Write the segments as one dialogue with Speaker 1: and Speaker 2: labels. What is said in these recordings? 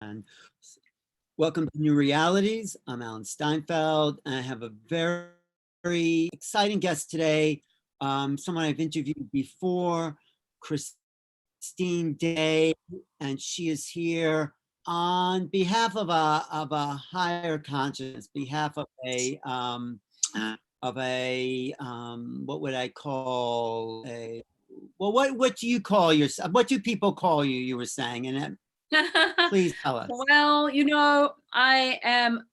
Speaker 1: And welcome to New Realities. I'm Alan Steinfeld, and I have a very exciting guest today. Someone I've interviewed before, Christine Day, and she is here on behalf of a higher consciousness, behalf of what would I call a what do you call yourself? What do people call you? You were saying, and please tell us.
Speaker 2: Well, I am,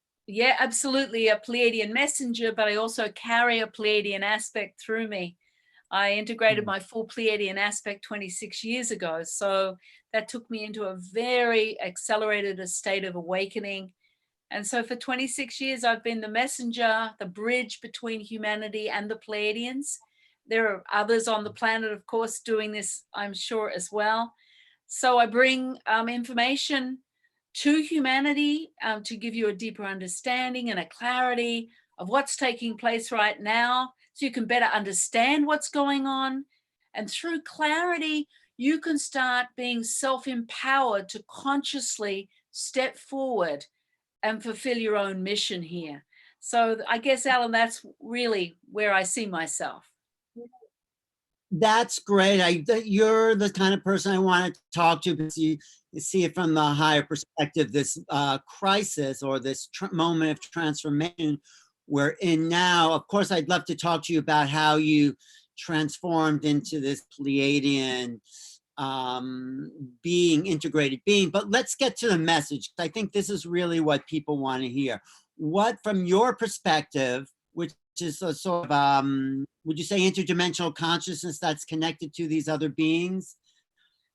Speaker 2: absolutely a Pleiadian messenger, but I also carry a Pleiadian aspect through me. I integrated my full Pleiadian aspect 26 years ago. So that took me into a very accelerated state of awakening. And so for 26 years, I've been the messenger, the bridge between humanity and the Pleiadians. There are others on the planet, of course, doing this, I'm sure, as well. So I bring information to humanity to give you a deeper understanding and a clarity of what's taking place right now, so you can better understand what's going on. And through clarity, you can start being self-empowered to consciously step forward and fulfill your own mission here. So I guess, Alan, that's really where I see myself.
Speaker 1: That's great. You're the kind of person I want to talk to, because you see it from the higher perspective, this crisis or this moment of transformation we're in now. Of course, I'd love to talk to you about how you transformed into this Pleiadian integrated being, but let's get to the message. I think this is really what people want to hear. What, from your perspective, which is a sort of, would you say, interdimensional consciousness that's connected to these other beings?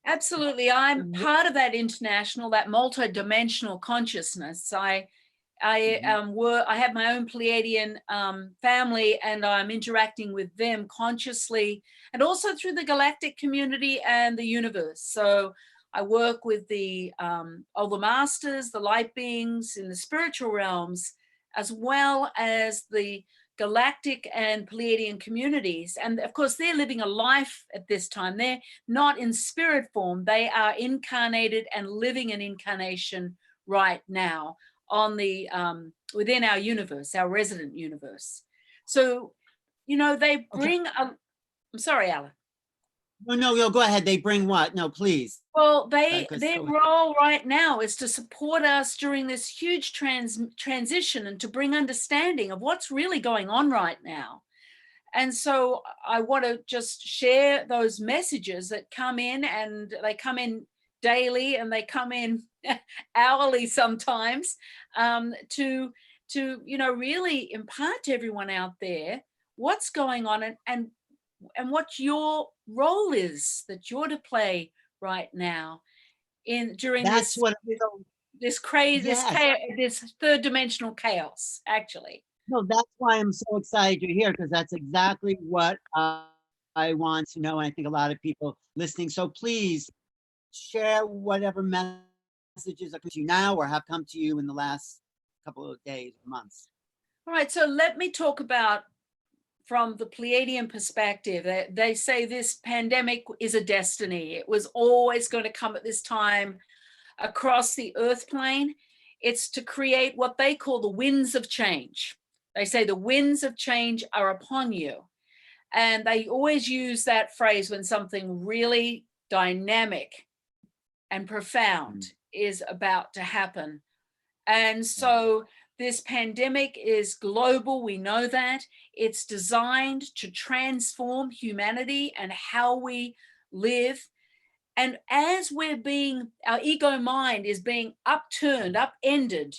Speaker 2: Absolutely. I'm part of that that multi-dimensional consciousness. I have my own Pleiadian family, and I'm interacting with them consciously, and also through the galactic community and the universe. So I work with the older masters, the light beings in the spiritual realms, as well as the galactic and Pleiadian communities. And of course, they're living a life at this time. They're not in spirit form. They are incarnated and living an incarnation right now on the within our universe, our resident universe. So, they bring I'm sorry, Alan.
Speaker 1: No, go ahead. They bring what? No, please.
Speaker 2: Well, their role right now is to support us during this huge transition, and to bring understanding of what's really going on right now. And so I want to just share those messages that come in, and they come in daily, and they come in hourly sometimes, to really impart to everyone out there what's going on, and what your role is that you're to play right now during this third dimensional chaos, actually.
Speaker 1: No, that's why I'm so excited to hear, because that's exactly what I want to know, and I think a lot of people listening. So please share whatever messages are coming to you now or have come to you in the last couple of days, months.
Speaker 2: All right, so let me talk about, from the Pleiadian perspective, they say this pandemic is a destiny. It was always going to come at this time across the earth plane. It's to create what they call the winds of change. They say the winds of change are upon you. And they always use that phrase when something really dynamic and profound is about to happen. And so this pandemic is global. We know that. It's designed to transform humanity and how we live. And as our ego mind is being upended,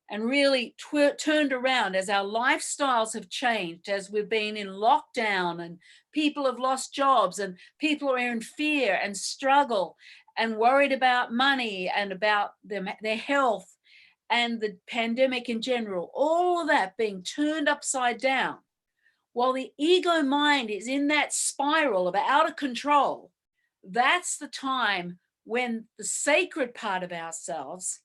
Speaker 2: and really turned around, as our lifestyles have changed, as we've been in lockdown, and people have lost jobs, and people are in fear and struggle and worried about money and about their health, and the pandemic in general, all of that being turned upside down, while the ego mind is in that spiral of out of control. That's the time when the sacred part of ourselves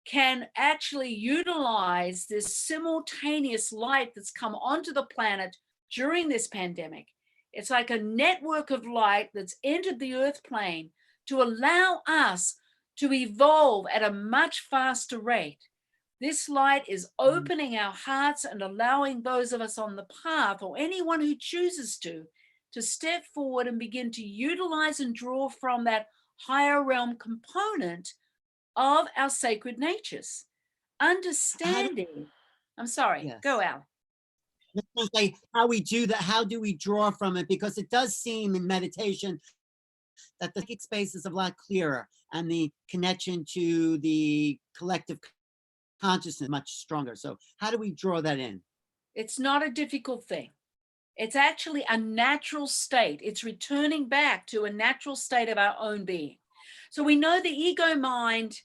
Speaker 2: can actually utilize this simultaneous light that's come onto the planet during this pandemic. It's like a network of light that's entered the earth plane to allow us to evolve at a much faster rate. This light is opening our hearts and allowing those of us on the path, or anyone who chooses to step forward and begin to utilize and draw from that higher realm component of our sacred natures. Understanding. I'm sorry,
Speaker 1: Yes.
Speaker 2: go Al.
Speaker 1: Like how we do that, how do we draw from it? Because it does seem in meditation that the psychic space is a lot clearer and the connection to the collective consciousness much stronger. So how do we draw that in?
Speaker 2: It's not a difficult thing. It's actually a natural state. It's returning back to a natural state of our own being. So we know the ego mind,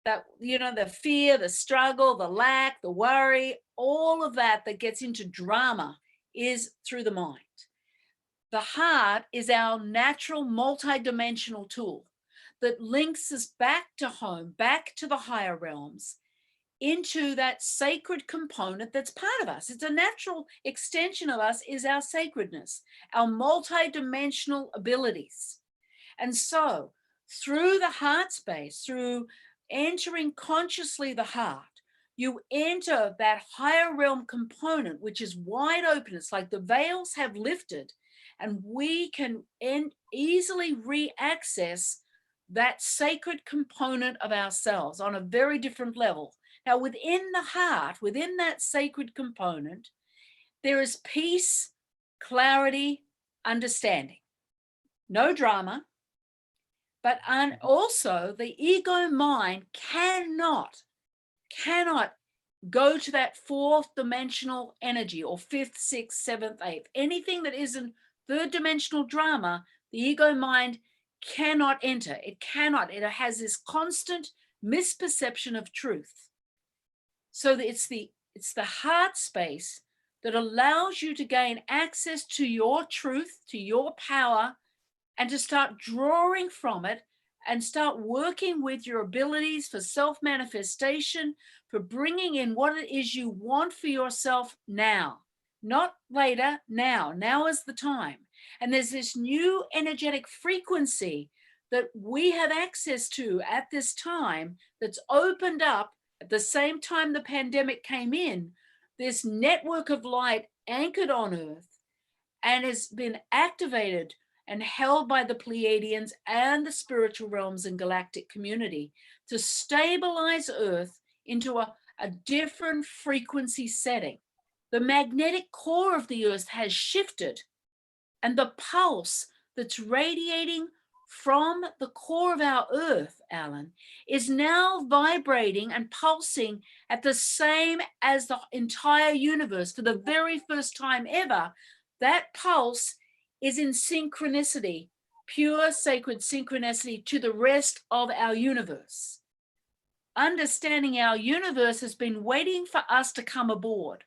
Speaker 2: that, you know, the fear, the struggle, the lack, the worry, all of that gets into drama is through the mind. The heart is our natural multidimensional tool that links us back to home, back to the higher realms, into that sacred component that's part of us. It's a natural extension of us, is our sacredness, our multidimensional abilities. And so through the heart space, through entering consciously the heart, you enter that higher realm component, which is wide open. It's like the veils have lifted and we can easily re-access that sacred component of ourselves on a very different level. Now, within the heart, within that sacred component, there is peace, clarity, understanding. No drama, but also the ego mind cannot go to that fourth dimensional energy, or fifth, sixth, seventh, eighth. Anything that isn't third dimensional drama, the ego mind cannot enter. It cannot. It has this constant misperception of truth. So it's the heart space that allows you to gain access to your truth, to your power, and to start drawing from it and start working with your abilities for self-manifestation, for bringing in what it is you want for yourself now, not later, now. Now is the time. And there's this new energetic frequency that we have access to at this time that's opened up at the same time the pandemic came in, this network of light anchored on Earth and has been activated and held by the Pleiadians and the spiritual realms and galactic community to stabilize Earth into a different frequency setting. The magnetic core of the Earth has shifted, and the pulse that's radiating from the core of our Earth, Alan, is now vibrating and pulsing at the same as the entire universe. For the very first time ever, that pulse is in synchronicity, pure sacred synchronicity to the rest of our universe. Understanding our universe has been waiting for us to come aboard.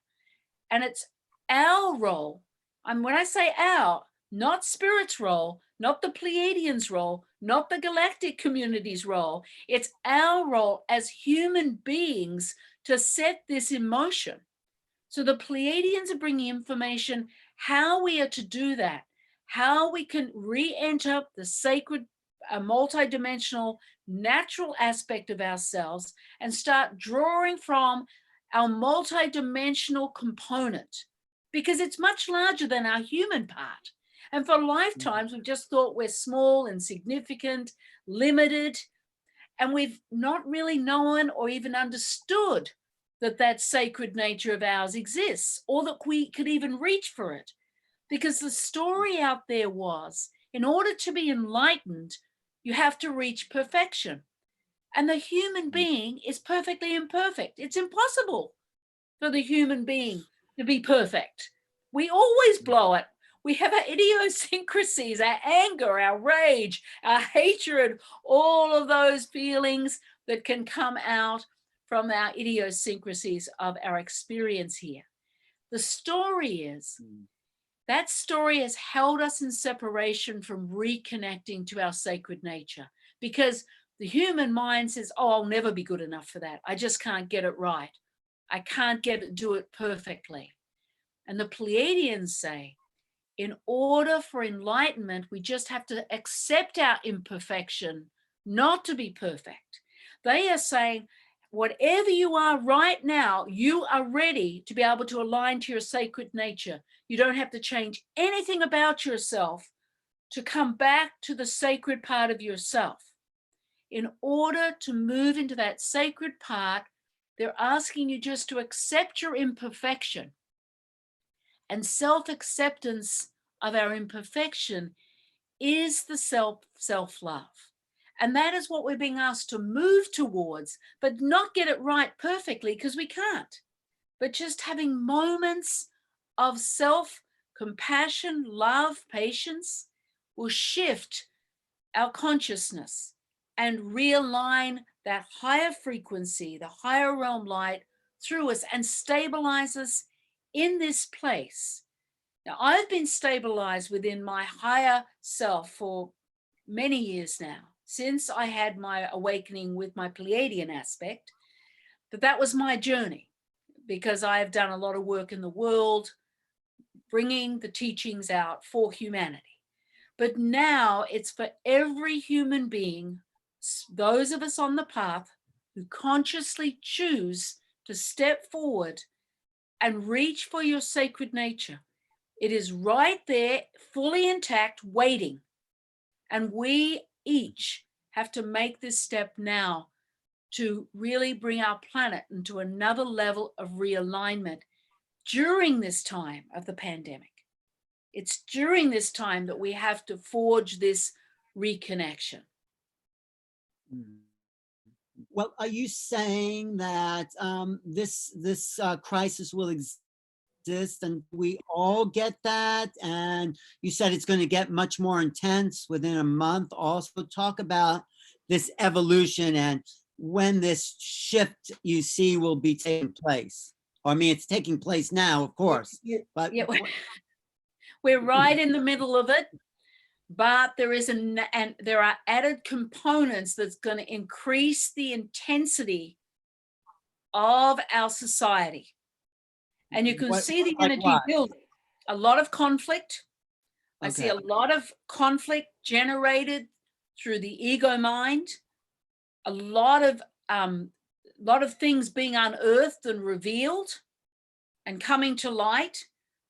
Speaker 2: And it's our role, and when I say our, not Spirit's role, not the Pleiadians' role, not the galactic community's role, it's our role as human beings to set this in motion. So the Pleiadians are bringing information how we are to do that, how we can re-enter the sacred, multidimensional, natural aspect of ourselves and start drawing from our multidimensional component, because it's much larger than our human part. And for lifetimes, we've just thought we're small, insignificant, limited, and we've not really known or even understood that that sacred nature of ours exists, or that we could even reach for it. Because the story out there was, in order to be enlightened, you have to reach perfection. And the human being is perfectly imperfect. It's impossible for the human being to be perfect. We always blow it. We have our idiosyncrasies, our anger, our rage, our hatred, all of those feelings that can come out from our idiosyncrasies of our experience here. The story is, that story has held us in separation from reconnecting to our sacred nature, because the human mind says, oh, I'll never be good enough for that. I just can't get it right. I can't do it perfectly. And the Pleiadians say, in order for enlightenment, we just have to accept our imperfection not to be perfect. They are saying, whatever you are right now, you are ready to be able to align to your sacred nature. You don't have to change anything about yourself to come back to the sacred part of yourself. In order to move into that sacred part, they're asking you just to accept your imperfection. And self-acceptance of our imperfection is the self-love. And that is what we're being asked to move towards, but not get it right perfectly, because we can't. But just having moments of self-compassion, love, patience will shift our consciousness and realign that higher frequency, the higher realm light through us, and stabilize us in this place. Now, I've been stabilized within my higher self for many years now, since I had my awakening with my Pleiadian aspect, that was my journey, because I have done a lot of work in the world, bringing the teachings out for humanity. But now it's for every human being, those of us on the path who consciously choose to step forward and reach for your sacred nature. It is right there, fully intact, waiting. And we each have to make this step now to really bring our planet into another level of realignment during this time of the pandemic. It's during this time that we have to forge this reconnection.
Speaker 1: Well, are you saying that this crisis will exist and we all get that? And you said it's going to get much more intense within a month. Also, talk about this evolution and when this shift you see will be taking place. I mean, it's taking place now, of course. But
Speaker 2: yeah, we're right in the middle of it. But there is and there are added components that's going to increase the intensity of our society. And you can see the energy building. A lot of conflict. I see a lot of conflict generated through the ego mind. A lot of things being unearthed and revealed and coming to light.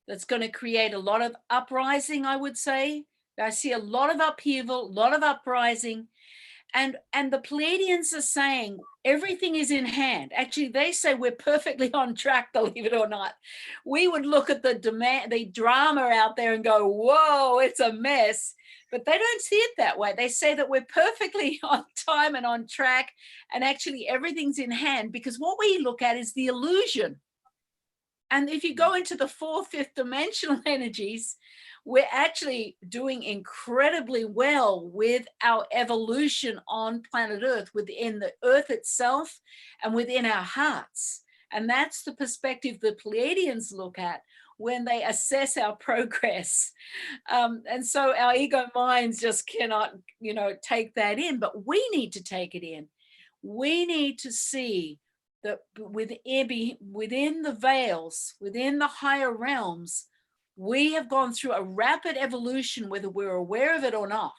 Speaker 2: That's going to create a lot of uprising, I would say. I see a lot of upheaval, a lot of uprising, and the Pleiadians are saying everything is in hand. Actually, they say we're perfectly on track, believe it or not. We would look at the drama out there and go, whoa, it's a mess. But they don't see it that way. They say that we're perfectly on time and on track, and actually everything's in hand, because what we look at is the illusion. And if you go into the fourth, fifth dimensional energies, we're actually doing incredibly well with our evolution on planet Earth, within the Earth itself and within our hearts. And that's the perspective the Pleiadians look at when they assess our progress. And so our ego minds just cannot, take that in, but we need to take it in. We need to see that within the veils, within the higher realms, we have gone through a rapid evolution, whether we're aware of it or not.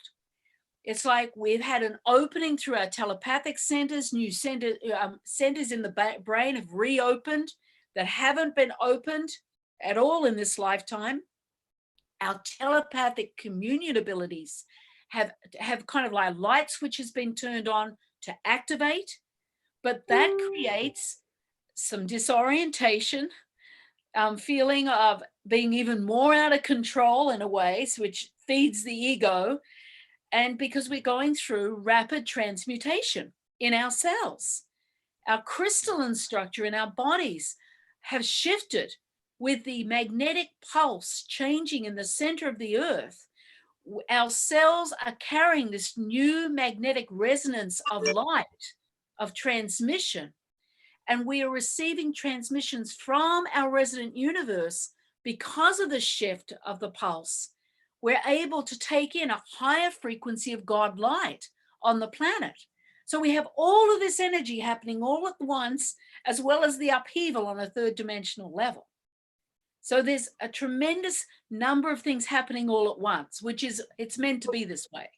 Speaker 2: It's like we've had an opening through our telepathic centers, new centers in the brain have reopened that haven't been opened at all in this lifetime. Our telepathic communion abilities have kind of like light switches been turned on to activate, but that creates some disorientation, feeling of being even more out of control in a way, which feeds the ego. And because we're going through rapid transmutation in our cells, our crystalline structure in our bodies have shifted with the magnetic pulse changing in the center of the earth. Our cells are carrying this new magnetic resonance of light, of transmission. And we are receiving transmissions from our resident universe because of the shift of the pulse. We're able to take in a higher frequency of God light on the planet. So we have all of this energy happening all at once, as well as the upheaval on a third dimensional level. So there's a tremendous number of things happening all at once, it's meant to be this way.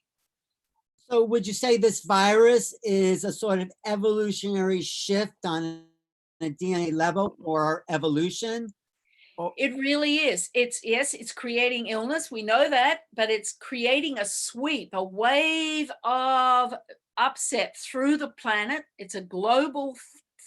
Speaker 1: So would you say this virus is a sort of evolutionary shift on a DNA level or evolution? Or,
Speaker 2: It really is. Yes, it's creating illness. We know that, but it's creating a sweep, a wave of upset through the planet. It's a global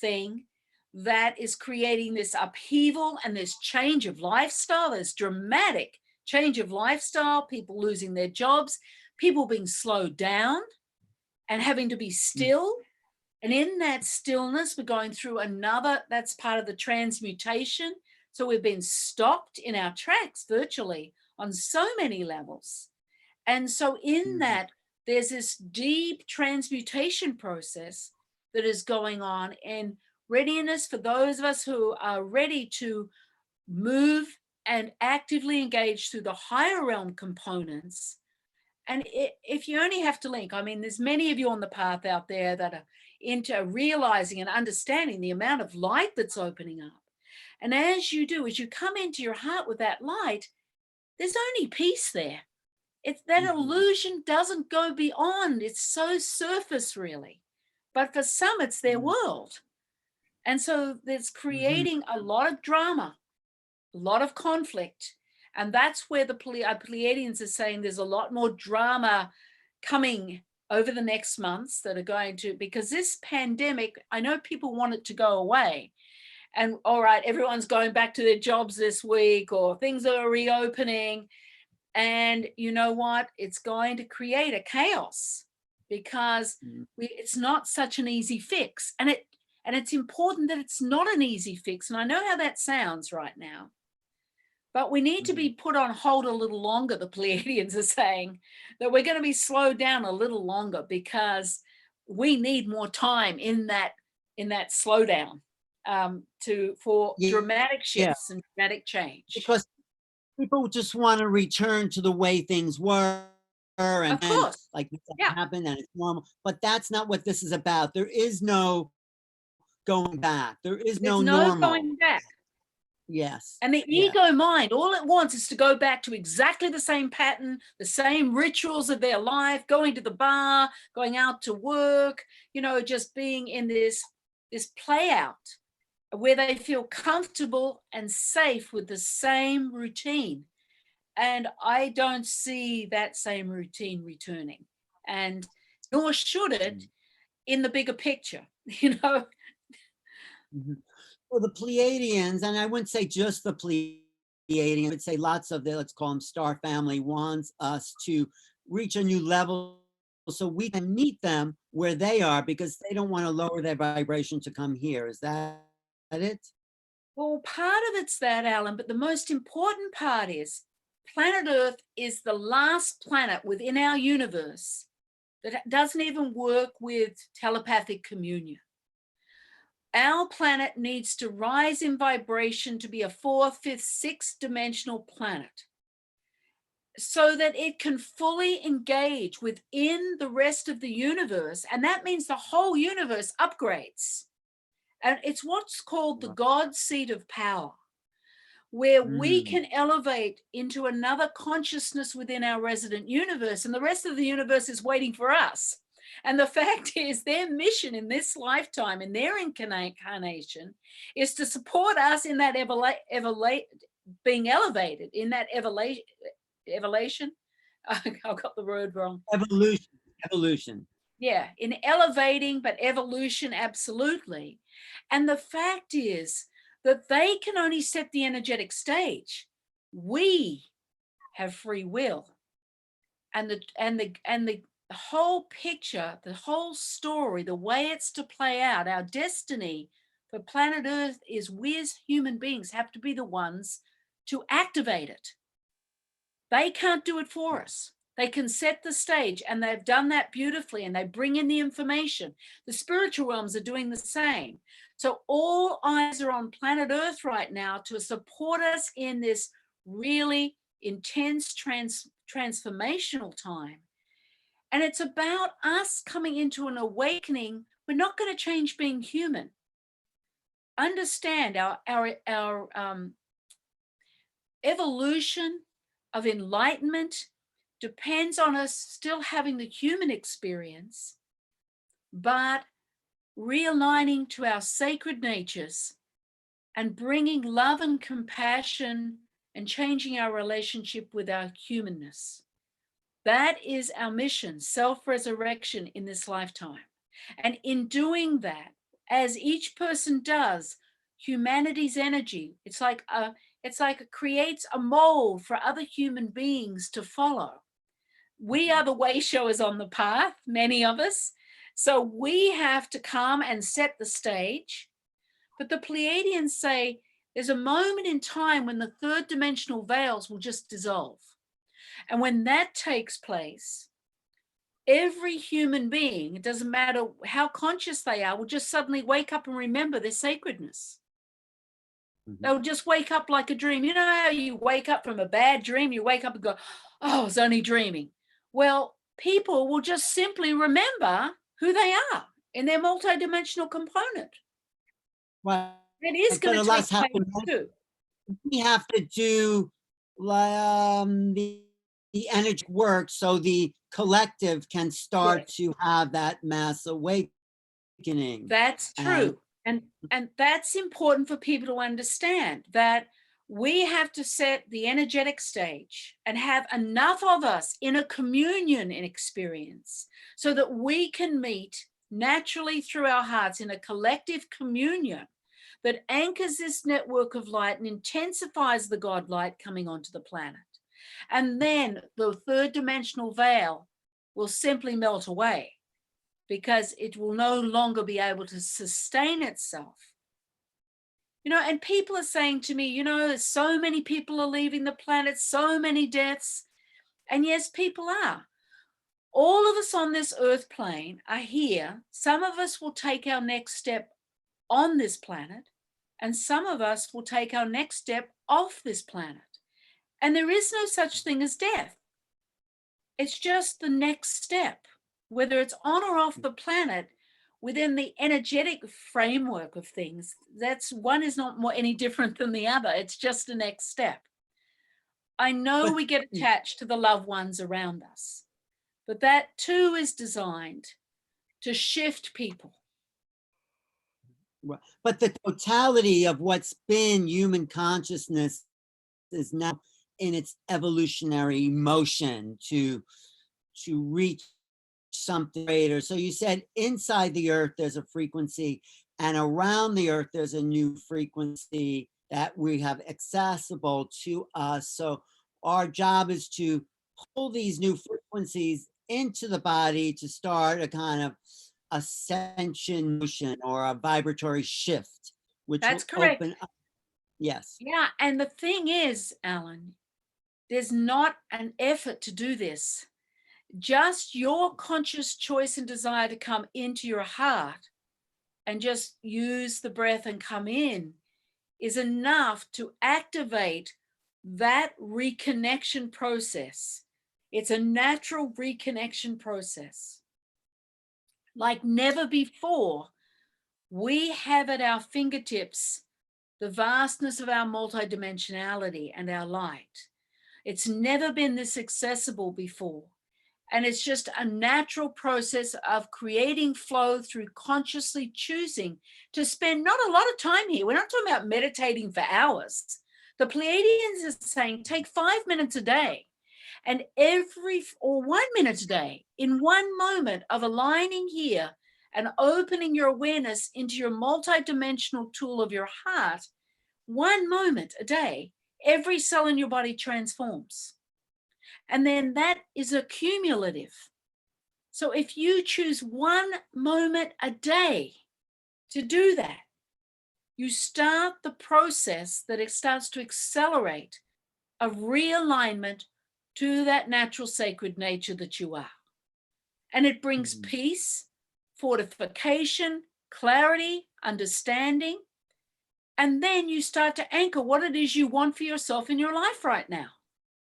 Speaker 2: thing that is creating this upheaval and this change of lifestyle. There's dramatic change of lifestyle, people losing their jobs, people being slowed down and having to be still. And in that stillness, we're going through another, that's part of the transmutation. So we've been stopped in our tracks virtually on so many levels. And so in that, there's this deep transmutation process that is going on, and readiness for those of us who are ready to move and actively engage through the higher realm components. And if you only have to link, I mean, there's many of you on the path out there that are into realizing and understanding the amount of light that's opening up. And as you do, as you come into your heart with that light, there's only peace there. It's that illusion doesn't go beyond. It's so surface, really. But for some, it's their world. And so it's creating a lot of drama, a lot of conflict. And that's where the Pleiadians are saying there's a lot more drama coming over the next months that are going to, because this pandemic, I know people want it to go away. And all right, everyone's going back to their jobs this week, or things are reopening. And you know what? It's going to create a chaos because it's not such an easy fix. And it's important that it's not an easy fix. And I know how that sounds right now. But we need to be put on hold a little longer, the Pleiadians are saying, that we're going to be slowed down a little longer because we need more time in that slowdown for dramatic shifts and dramatic change.
Speaker 1: Because people just want to return to the way things were, and
Speaker 2: of course,
Speaker 1: like that happened and it's normal. But that's not what this is about. There is no going back. There's no normal.
Speaker 2: Going back.
Speaker 1: Yes.
Speaker 2: And the ego mind, all it wants is to go back to exactly the same pattern, the same rituals of their life, going to the bar, going out to work, just being in this play out where they feel comfortable and safe with the same routine. And I don't see that same routine returning, and nor should it in the bigger picture,
Speaker 1: Well, the Pleiadians, and I wouldn't say just the Pleiadians, I would say lots of the, let's call them star family, wants us to reach a new level so we can meet them where they are, because they don't want to lower their vibration to come here. Is that it?
Speaker 2: Well, part of it's that, Alan, but the most important part is planet Earth is the last planet within our universe that doesn't even work with telepathic communion. Our planet needs to rise in vibration to be a 4th, 5th, 6th dimensional planet so that it can fully engage within the rest of the universe. And that means the whole universe upgrades. And it's what's called the God seat of power, where we can elevate into another consciousness within our resident universe, and the rest of the universe is waiting for us. And the fact is, their mission in this lifetime, in their incarnation, is to support us in that being elevated, in that evolution. I got the word wrong.
Speaker 1: Evolution.
Speaker 2: Yeah, in elevating, but evolution, absolutely. And the fact is that they can only set the energetic stage. We have free will. And the whole picture, the whole story, the way it's to play out, our destiny for planet Earth is we as human beings have to be the ones to activate it. They can't do it for us. They can set the stage, and they've done that beautifully, and they bring in the information. The spiritual realms are doing the same. So all eyes are on planet Earth right now to support us in this really intense transformational time. And it's about us coming into an awakening. We're not going to change being human. Understand our evolution of enlightenment depends on us still having the human experience, but realigning to our sacred natures and bringing love and compassion and changing our relationship with our humanness. That is our mission, self-resurrection in this lifetime. And in doing that, as each person does, humanity's energy, it's like it creates a mold for other human beings to follow. We are the way showers on the path, many of us. So we have to come and set the stage. But the Pleiadians say there's a moment in time when the third dimensional veils will just dissolve. And when that takes place, every human being, it doesn't matter how conscious they are, will just suddenly wake up and remember their sacredness. They'll just wake up like a dream. You know how you wake up from a bad dream, you wake up and go, oh, I was only dreaming. Well, people will just simply remember who they are in their multidimensional component.
Speaker 1: Well,
Speaker 2: It is going to take place too.
Speaker 1: We have to do the energy work so the collective can start to have that mass awakening.
Speaker 2: That's true. And that's important for people to understand, that we have to set the energetic stage and have enough of us in a communion in experience so that we can meet naturally through our hearts in a collective communion that anchors this network of light and intensifies the God light coming onto the planet. And then the third dimensional veil will simply melt away because it will no longer be able to sustain itself. You know, and people are saying to me, you know, so many people are leaving the planet, so many deaths. And yes, people are. All of us on this earth plane are here. Some of us will take our next step on this planet, and some of us will take our next step off this planet. And there is no such thing as death. It's just the next step, whether it's on or off the planet. Within the energetic framework of things, that's one is not more any different than the other. It's just the next step. I know we get attached to the loved ones around us, but that too is designed to shift people.
Speaker 1: But the totality of what's been human consciousness is now in its evolutionary motion to reach something greater. So you said inside the earth there's a frequency, and around the earth there's a new frequency that we have accessible to us. So our job is to pull these new frequencies into the body to start a kind of ascension motion or a vibratory shift, which
Speaker 2: that's
Speaker 1: will
Speaker 2: correct.
Speaker 1: Open up. Yes.
Speaker 2: Yeah, and the thing is, Alan, there's not an effort to do this. Just your conscious choice and desire to come into your heart and just use the breath and come in is enough to activate that reconnection process. It's a natural reconnection process. Like never before, we have at our fingertips the vastness of our multidimensionality and our light. It's never been this accessible before. And it's just a natural process of creating flow through consciously choosing to spend not a lot of time here. We're not talking about meditating for hours. The Pleiadians are saying take 5 minutes a day, and 1 minute a day in one moment of aligning here and opening your awareness into your multidimensional tool of your heart. 1 moment a day, every cell in your body transforms. And then that is accumulative. So if you choose 1 moment a day to do that, you start the process that it starts to accelerate a realignment to that natural sacred nature that you are. And it brings peace, fortification, clarity, understanding. And then you start to anchor what it is you want for yourself in your life right now,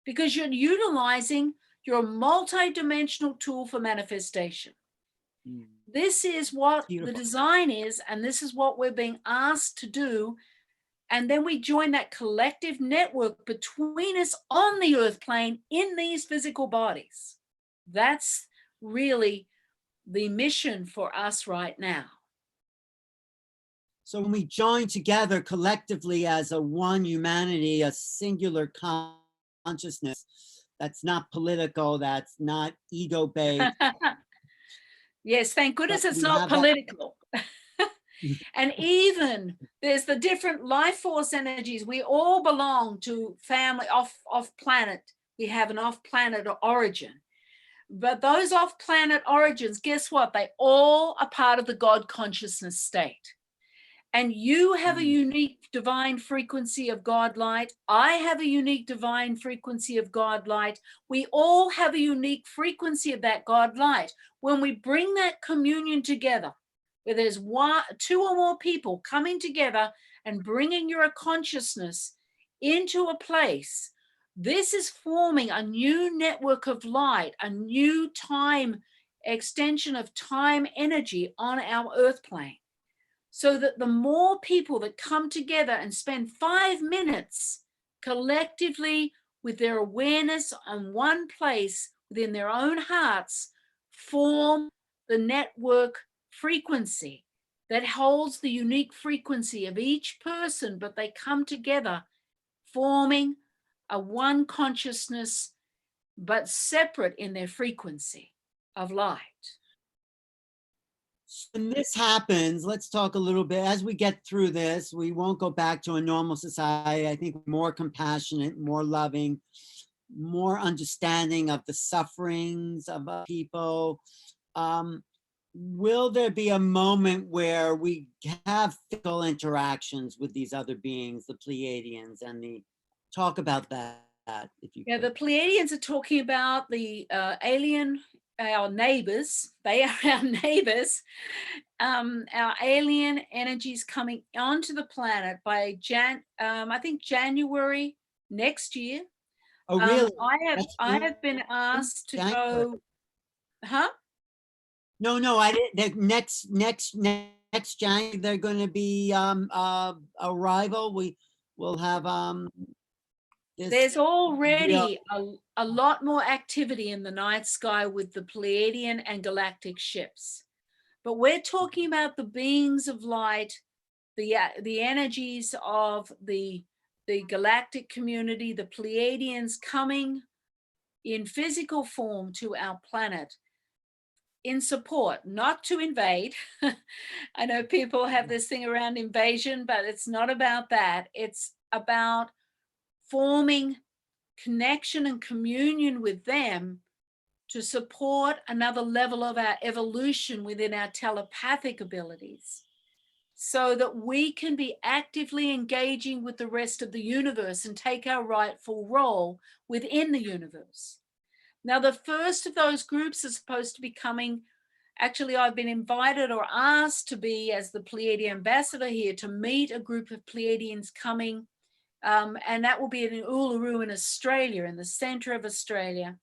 Speaker 2: because you're utilizing your multidimensional tool for manifestation. This is what the design is, and this is what we're being asked to do And then we join that collective network between us on the earth plane in these physical bodies. That's really the mission for us right now.
Speaker 1: So when we join together collectively as a one humanity, a singular consciousness, that's not political, that's not ego-based.
Speaker 2: Yes, thank goodness it's not political. And even there's the different life force energies. We all belong to family off planet. We have an off planet origin. But those off planet origins, guess what? They all are part of the God consciousness state. And you have a unique divine frequency of God light. I have a unique divine frequency of God light. We all have a unique frequency of that God light. When we bring that communion together, where there's two or more people coming together and bringing your consciousness into a place, this is forming a new network of light, a new time extension of time energy on our earth plane. So that the more people that come together and spend 5 minutes collectively with their awareness on one place within their own hearts, form the network frequency that holds the unique frequency of each person, but they come together forming a one consciousness, but separate in their frequency of light.
Speaker 1: When this happens, let's talk a little bit, as we get through this, we won't go back to a normal society. I think more compassionate, more loving, more understanding of the sufferings of people. Will there be a moment where we have physical interactions with these other beings, the Pleiadians, and talk about that, if you could.
Speaker 2: The Pleiadians are talking about the alien, our neighbors. They are our neighbors. Our alien energies coming onto the planet by I think January next year.
Speaker 1: Oh, really?
Speaker 2: I have been asked to go. Huh?
Speaker 1: No, I didn't. Next January, they're going to be arrival. We will have
Speaker 2: There's already a lot more activity in the night sky with the Pleiadian and Galactic ships. But we're talking about the beings of light, the energies of the galactic community, the Pleiadians coming in physical form to our planet in support, not to invade. I know people have this thing around invasion, but it's not about that. It's about forming connection and communion with them to support another level of our evolution within our telepathic abilities, so that we can be actively engaging with the rest of the universe and take our rightful role within the universe. Now, the first of those groups is supposed to be coming. Actually, I've been invited or asked to be, as the Pleiadian Ambassador here, to meet a group of Pleiadians coming, and that will be in Uluru in Australia, in the center of Australia.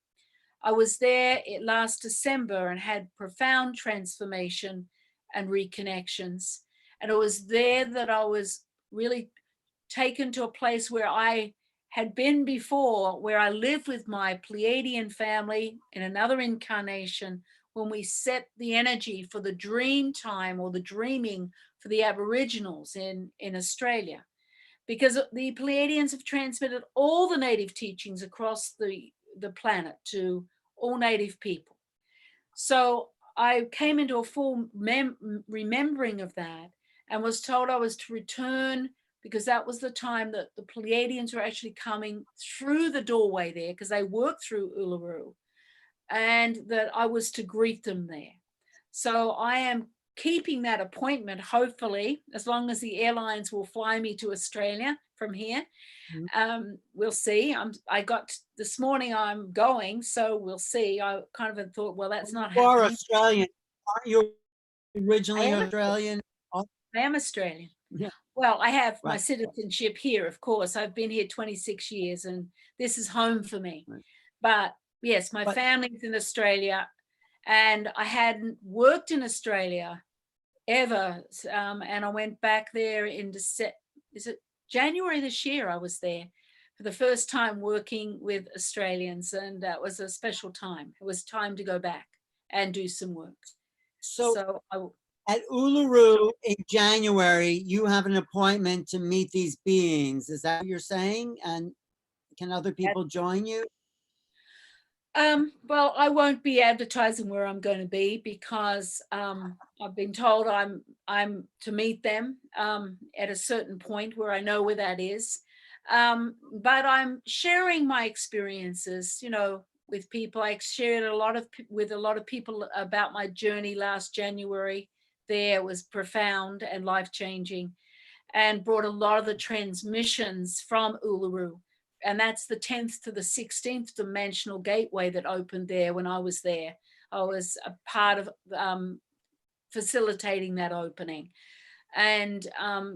Speaker 2: I was there last December and had profound transformation and reconnections. And it was there that I was really taken to a place where I had been before, where I lived with my Pleiadian family in another incarnation, when we set the energy for the dream time or the dreaming for the Aboriginals in Australia. Because the Pleiadians have transmitted all the native teachings across the planet to all native people. So I came into a full remembering of that and was told I was to return, because that was the time that the Pleiadians were actually coming through the doorway there, because they worked through Uluru, and that I was to greet them there. So I am keeping that appointment, hopefully, as long as the airlines will fly me to Australia from here. We'll see. I got this morning, I'm going, so we'll see. I kind of thought, well, that's not happening.
Speaker 1: You are Australian. Aren't you originally Australian?
Speaker 2: I am Australian.
Speaker 1: Yeah.
Speaker 2: Well, I have my citizenship here, of course. I've been here 26 years and this is home for me. Right. But yes, my family's in Australia, and I hadn't worked in Australia ever. And I went back there in January this year, I was there for the first time working with Australians, and that was a special time. It was time to go back and do some work.
Speaker 1: So at Uluru in January, you have an appointment to meet these beings. Is that what you're saying? And can other people join you?
Speaker 2: Well, I won't be advertising where I'm going to be because I've been told I'm to meet them at a certain point where I know where that is. But I'm sharing my experiences, you know, with people. I shared with a lot of people about my journey last January. There was profound and life-changing, and brought a lot of the transmissions from Uluru. And that's the 10th to the 16th dimensional gateway that opened there when I was there. I was a part of facilitating that opening. And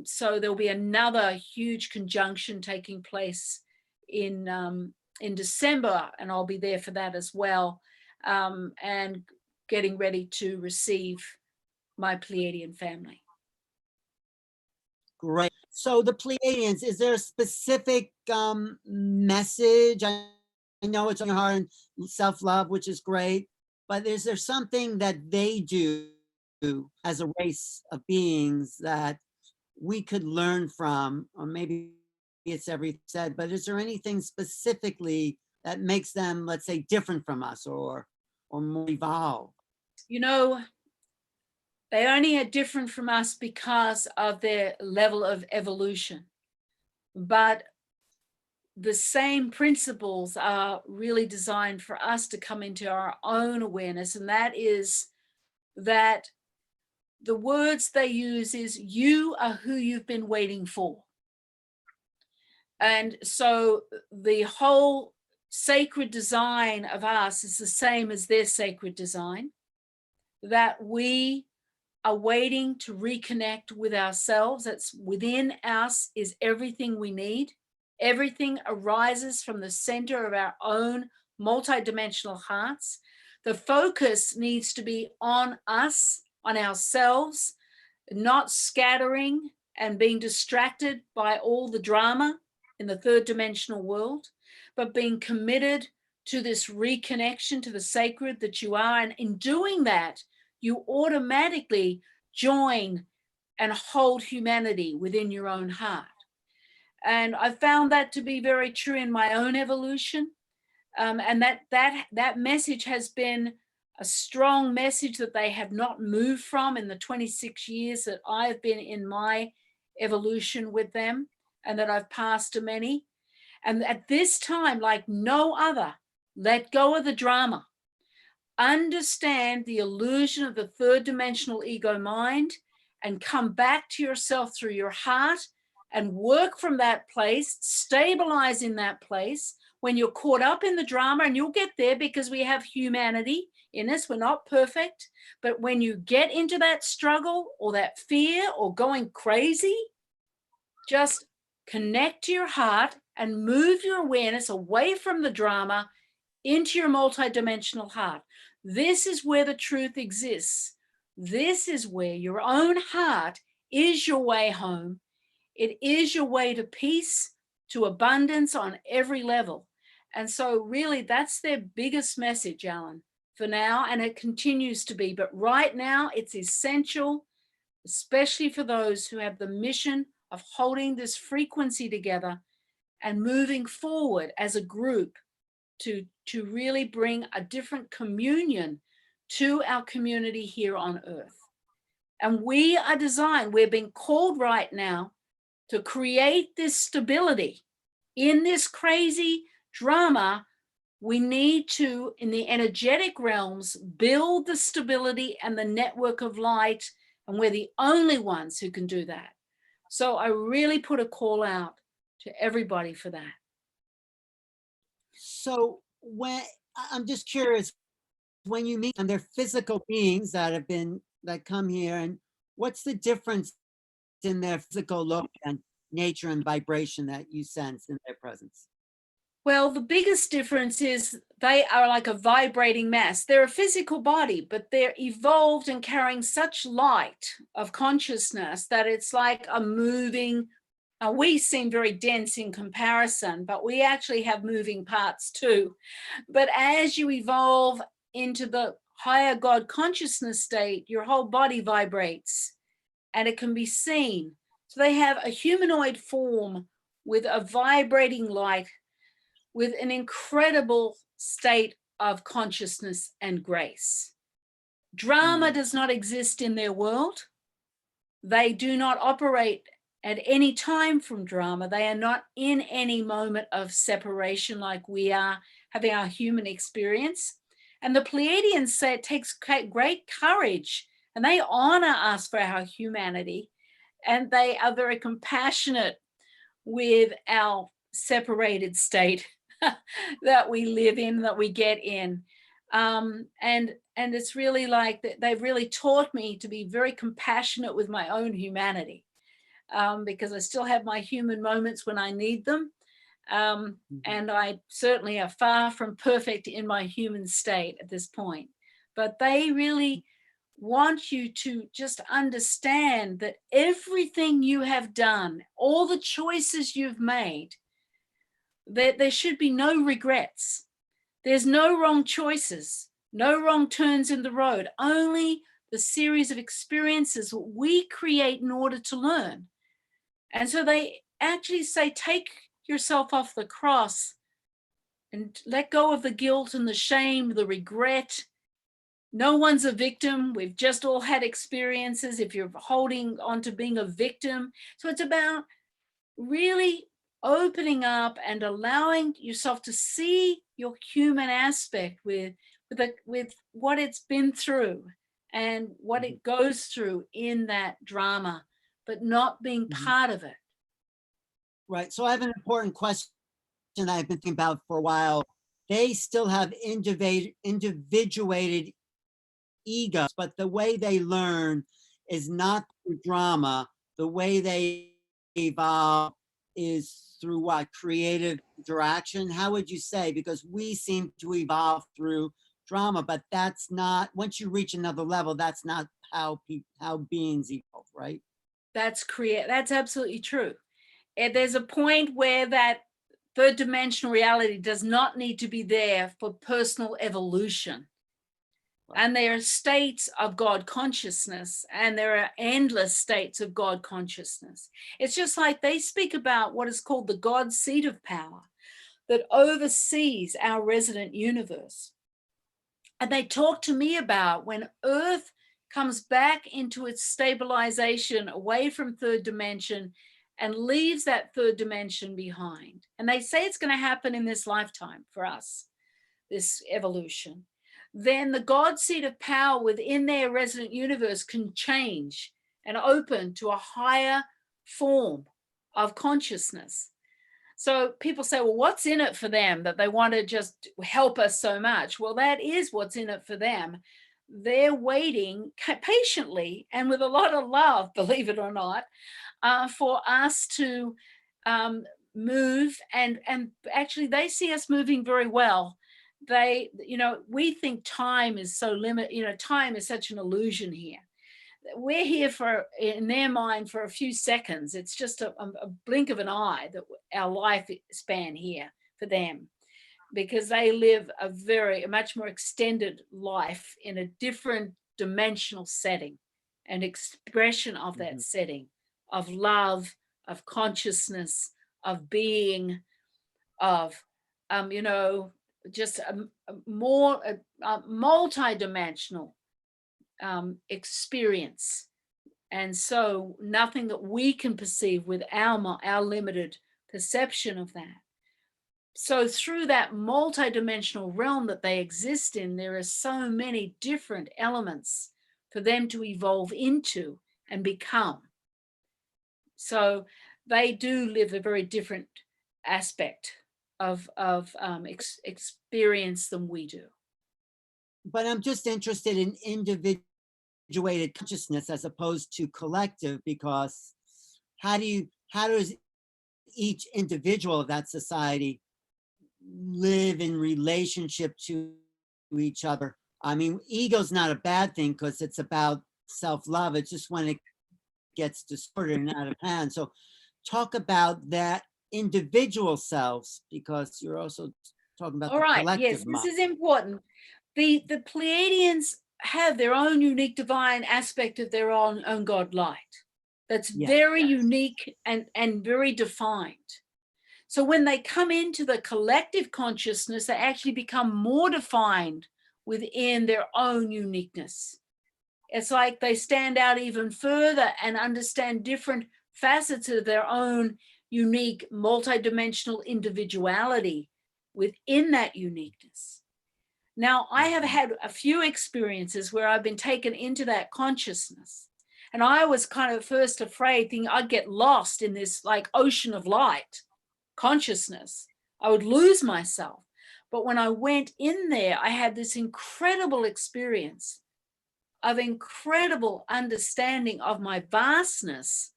Speaker 2: so there'll be another huge conjunction taking place in December, and I'll be there for that as well, and getting ready to receive my Pleiadian family.
Speaker 1: Great. So the Pleiadians, is there a specific message? I know it's on your heart and self-love, which is great, but is there something that they do as a race of beings that we could learn from? Or maybe it's everything said, but is there anything specifically that makes them, let's say, different from us or more evolved?
Speaker 2: You know, they only are different from us because of their level of evolution. But the same principles are really designed for us to come into our own awareness. And that is that the words they use is, you are who you've been waiting for. And so the whole sacred design of us is the same as their sacred design, that we are waiting to reconnect with ourselves. That's within us is everything we need. Everything arises from the center of our own multidimensional hearts. The focus needs to be on us, on ourselves, not scattering and being distracted by all the drama in the third dimensional world, but being committed to this reconnection to the sacred that you are. And in doing that, you automatically join and hold humanity within your own heart. And I found that to be very true in my own evolution. And that message has been a strong message that they have not moved from in the 26 years that I've been in my evolution with them, and that I've passed to many. And at this time, like no other, let go of the drama. Understand the illusion of the third dimensional ego mind and come back to yourself through your heart and work from that place, stabilize in that place. When you're caught up in the drama, and you'll get there because we have humanity in us, we're not perfect, but when you get into that struggle or that fear or going crazy, just connect to your heart and move your awareness away from the drama into your multidimensional heart. This is where the truth exists. This is where your own heart is your way home. It is your way to peace, to abundance on every level. And so really that's their biggest message, Alan, for now, and it continues to be. But right now it's essential, especially for those who have the mission of holding this frequency together and moving forward as a group to really bring a different communion to our community here on Earth. And we are designed, we're being called right now to create this stability. In this crazy drama, we need to, in the energetic realms, build the stability and the network of light, and we're the only ones who can do that. So I really put a call out to everybody for that.
Speaker 1: So I'm just curious, when you meet them, they're physical beings that come here, and what's the difference in their physical look and nature and vibration that you sense in their presence?
Speaker 2: Well, the biggest difference is they are like a vibrating mass. They're a physical body, but they're evolved and carrying such light of consciousness that it's like a moving We seem very dense in comparison, but we actually have moving parts too. But as you evolve into the higher God consciousness state, your whole body vibrates and it can be seen. So they have a humanoid form with a vibrating light, with an incredible state of consciousness and grace. Drama does not exist in their world. They do not operate at any time from drama. They are not in any moment of separation like we are having our human experience. And the Pleiadians say it takes great courage, and they honor us for our humanity, and they are very compassionate with our separated state that we live in, that we get in. And it's really like that they've really taught me to be very compassionate with my own humanity, because I still have my human moments when I need them. And I certainly are far from perfect in my human state at this point. But they really want you to just understand that everything you have done, all the choices you've made, that there should be no regrets. There's no wrong choices, no wrong turns in the road, only the series of experiences we create in order to learn. And so they actually say, take yourself off the cross and let go of the guilt and the shame, the regret. No one's a victim. We've just all had experiences if you're holding on to being a victim. So it's about really opening up and allowing yourself to see your human aspect with what it's been through and what it goes through in that drama, but not being part of it.
Speaker 1: Right. So I have an important question I've been thinking about for a while. They still have individuated egos, but the way they learn is not through drama. The way they evolve is through what? Creative interaction? How would you say? Because we seem to evolve through drama, but that's not, once you reach another level, that's not how beings evolve, right?
Speaker 2: That's absolutely true. And there's a point where that third dimensional reality does not need to be there for personal evolution. Right. And there are states of God consciousness, and there are endless states of God consciousness. It's just like they speak about what is called the God seat of power that oversees our resident universe. And they talk to me about when Earth comes back into its stabilization away from third dimension and leaves that third dimension behind. And they say it's going to happen in this lifetime for us, this evolution. Then the God seat of power within their resident universe can change and open to a higher form of consciousness. So people say, well, what's in it for them that they want to just help us so much? Well, that is what's in it for them. They're waiting patiently and with a lot of love, believe it or not, for us to move. And actually, they see us moving very well. They, we think time is so limited, time is such an illusion here. We're here for, in their mind, for a few seconds. It's just a blink of an eye that our life span here for them, because they live a much more extended life in a different dimensional setting, an expression of that setting of love, of consciousness, of being, of, just a more multi-dimensional experience. And so nothing that we can perceive with our limited perception of that. So through that multi-dimensional realm that they exist in, there are so many different elements for them to evolve into and become. So they do live a very different aspect of experience than we do.
Speaker 1: But I'm just interested in individuated consciousness as opposed to collective, because how does each individual of that society live in relationship to each other? I mean, ego's not a bad thing because it's about self-love. It's just when it gets distorted and out of hand. So talk about that individual selves, because you're also talking about
Speaker 2: All
Speaker 1: the
Speaker 2: right, yes,
Speaker 1: collective
Speaker 2: this
Speaker 1: mind.
Speaker 2: is important. The Pleiadians have their own unique divine aspect of their own God light. That's very unique and very defined. So when they come into the collective consciousness, they actually become more defined within their own uniqueness. It's like they stand out even further and understand different facets of their own unique multidimensional individuality within that uniqueness. Now, I have had a few experiences where I've been taken into that consciousness. And I was kind of first afraid, thinking I'd get lost in this like ocean of light consciousness. I would lose myself. But when I went in there, I had this incredible experience of incredible understanding of my vastness.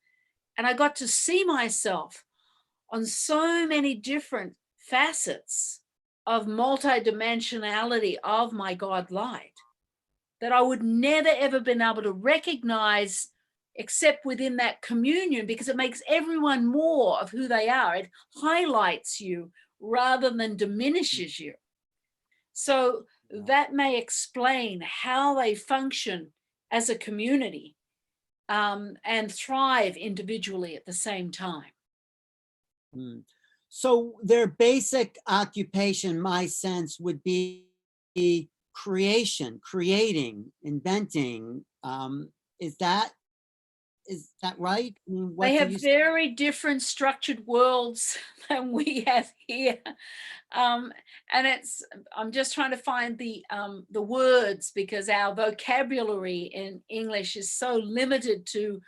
Speaker 2: And I got to see myself on so many different facets of multidimensionality of my God light that I would never ever been able to recognize except within that communion, because it makes everyone more of who they are. It highlights you rather than diminishes you. So that may explain how they function as a community and thrive individually at the same time.
Speaker 1: So their basic occupation, my sense, would be creation, creating, inventing. Is that right? I mean,
Speaker 2: They
Speaker 1: what do
Speaker 2: have
Speaker 1: you
Speaker 2: very different structured worlds than we have here. And I'm just trying to find the words, because our vocabulary in English is so limited to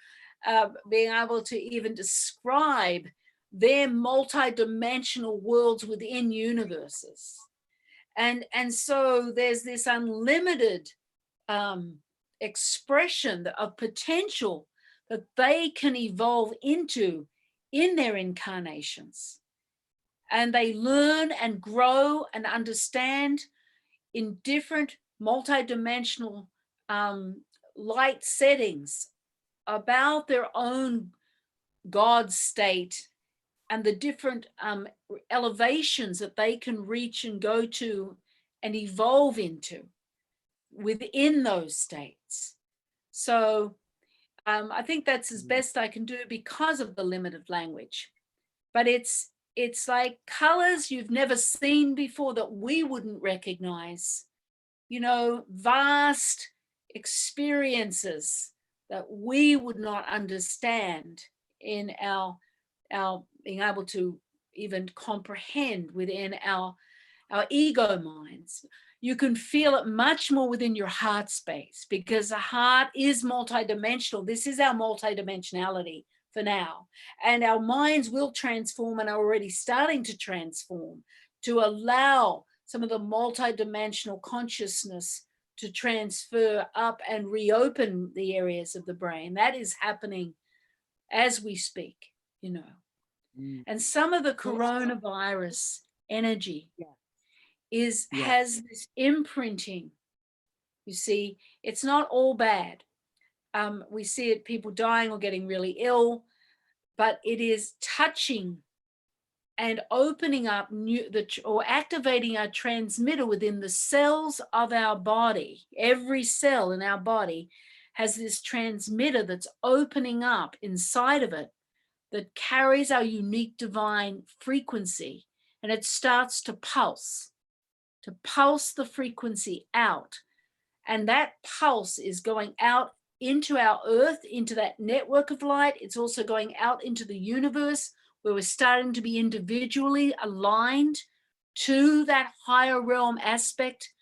Speaker 2: being able to even describe their multidimensional worlds within universes. And so there's this unlimited expression of potential that they can evolve into in their incarnations. And they learn and grow and understand in different multidimensional light settings about their own God state and the different elevations that they can reach and go to and evolve into within those states. So I think that's as best I can do because of the limit of language. But it's like colors you've never seen before that we wouldn't recognize, you know, vast experiences that we would not understand in our being able to even comprehend within our ego minds. You can feel it much more within your heart space, because the heart is multidimensional. This is our multidimensionality for now. And our minds will transform and are already starting to transform to allow some of the multidimensional consciousness to transfer up and reopen the areas of the brain. That is happening as we speak, you know. And some of the coronavirus energy has this imprinting. You see, it's not all bad. We see it, people dying or getting really ill, but it is touching and opening up or activating our transmitter within the cells of our body. Every cell in our body has this transmitter that's opening up inside of it that carries our unique divine frequency, and it starts to pulse the frequency out. And that pulse is going out into our earth, into that network of light. It's also going out into the universe, where we're starting to be individually aligned to that higher realm aspect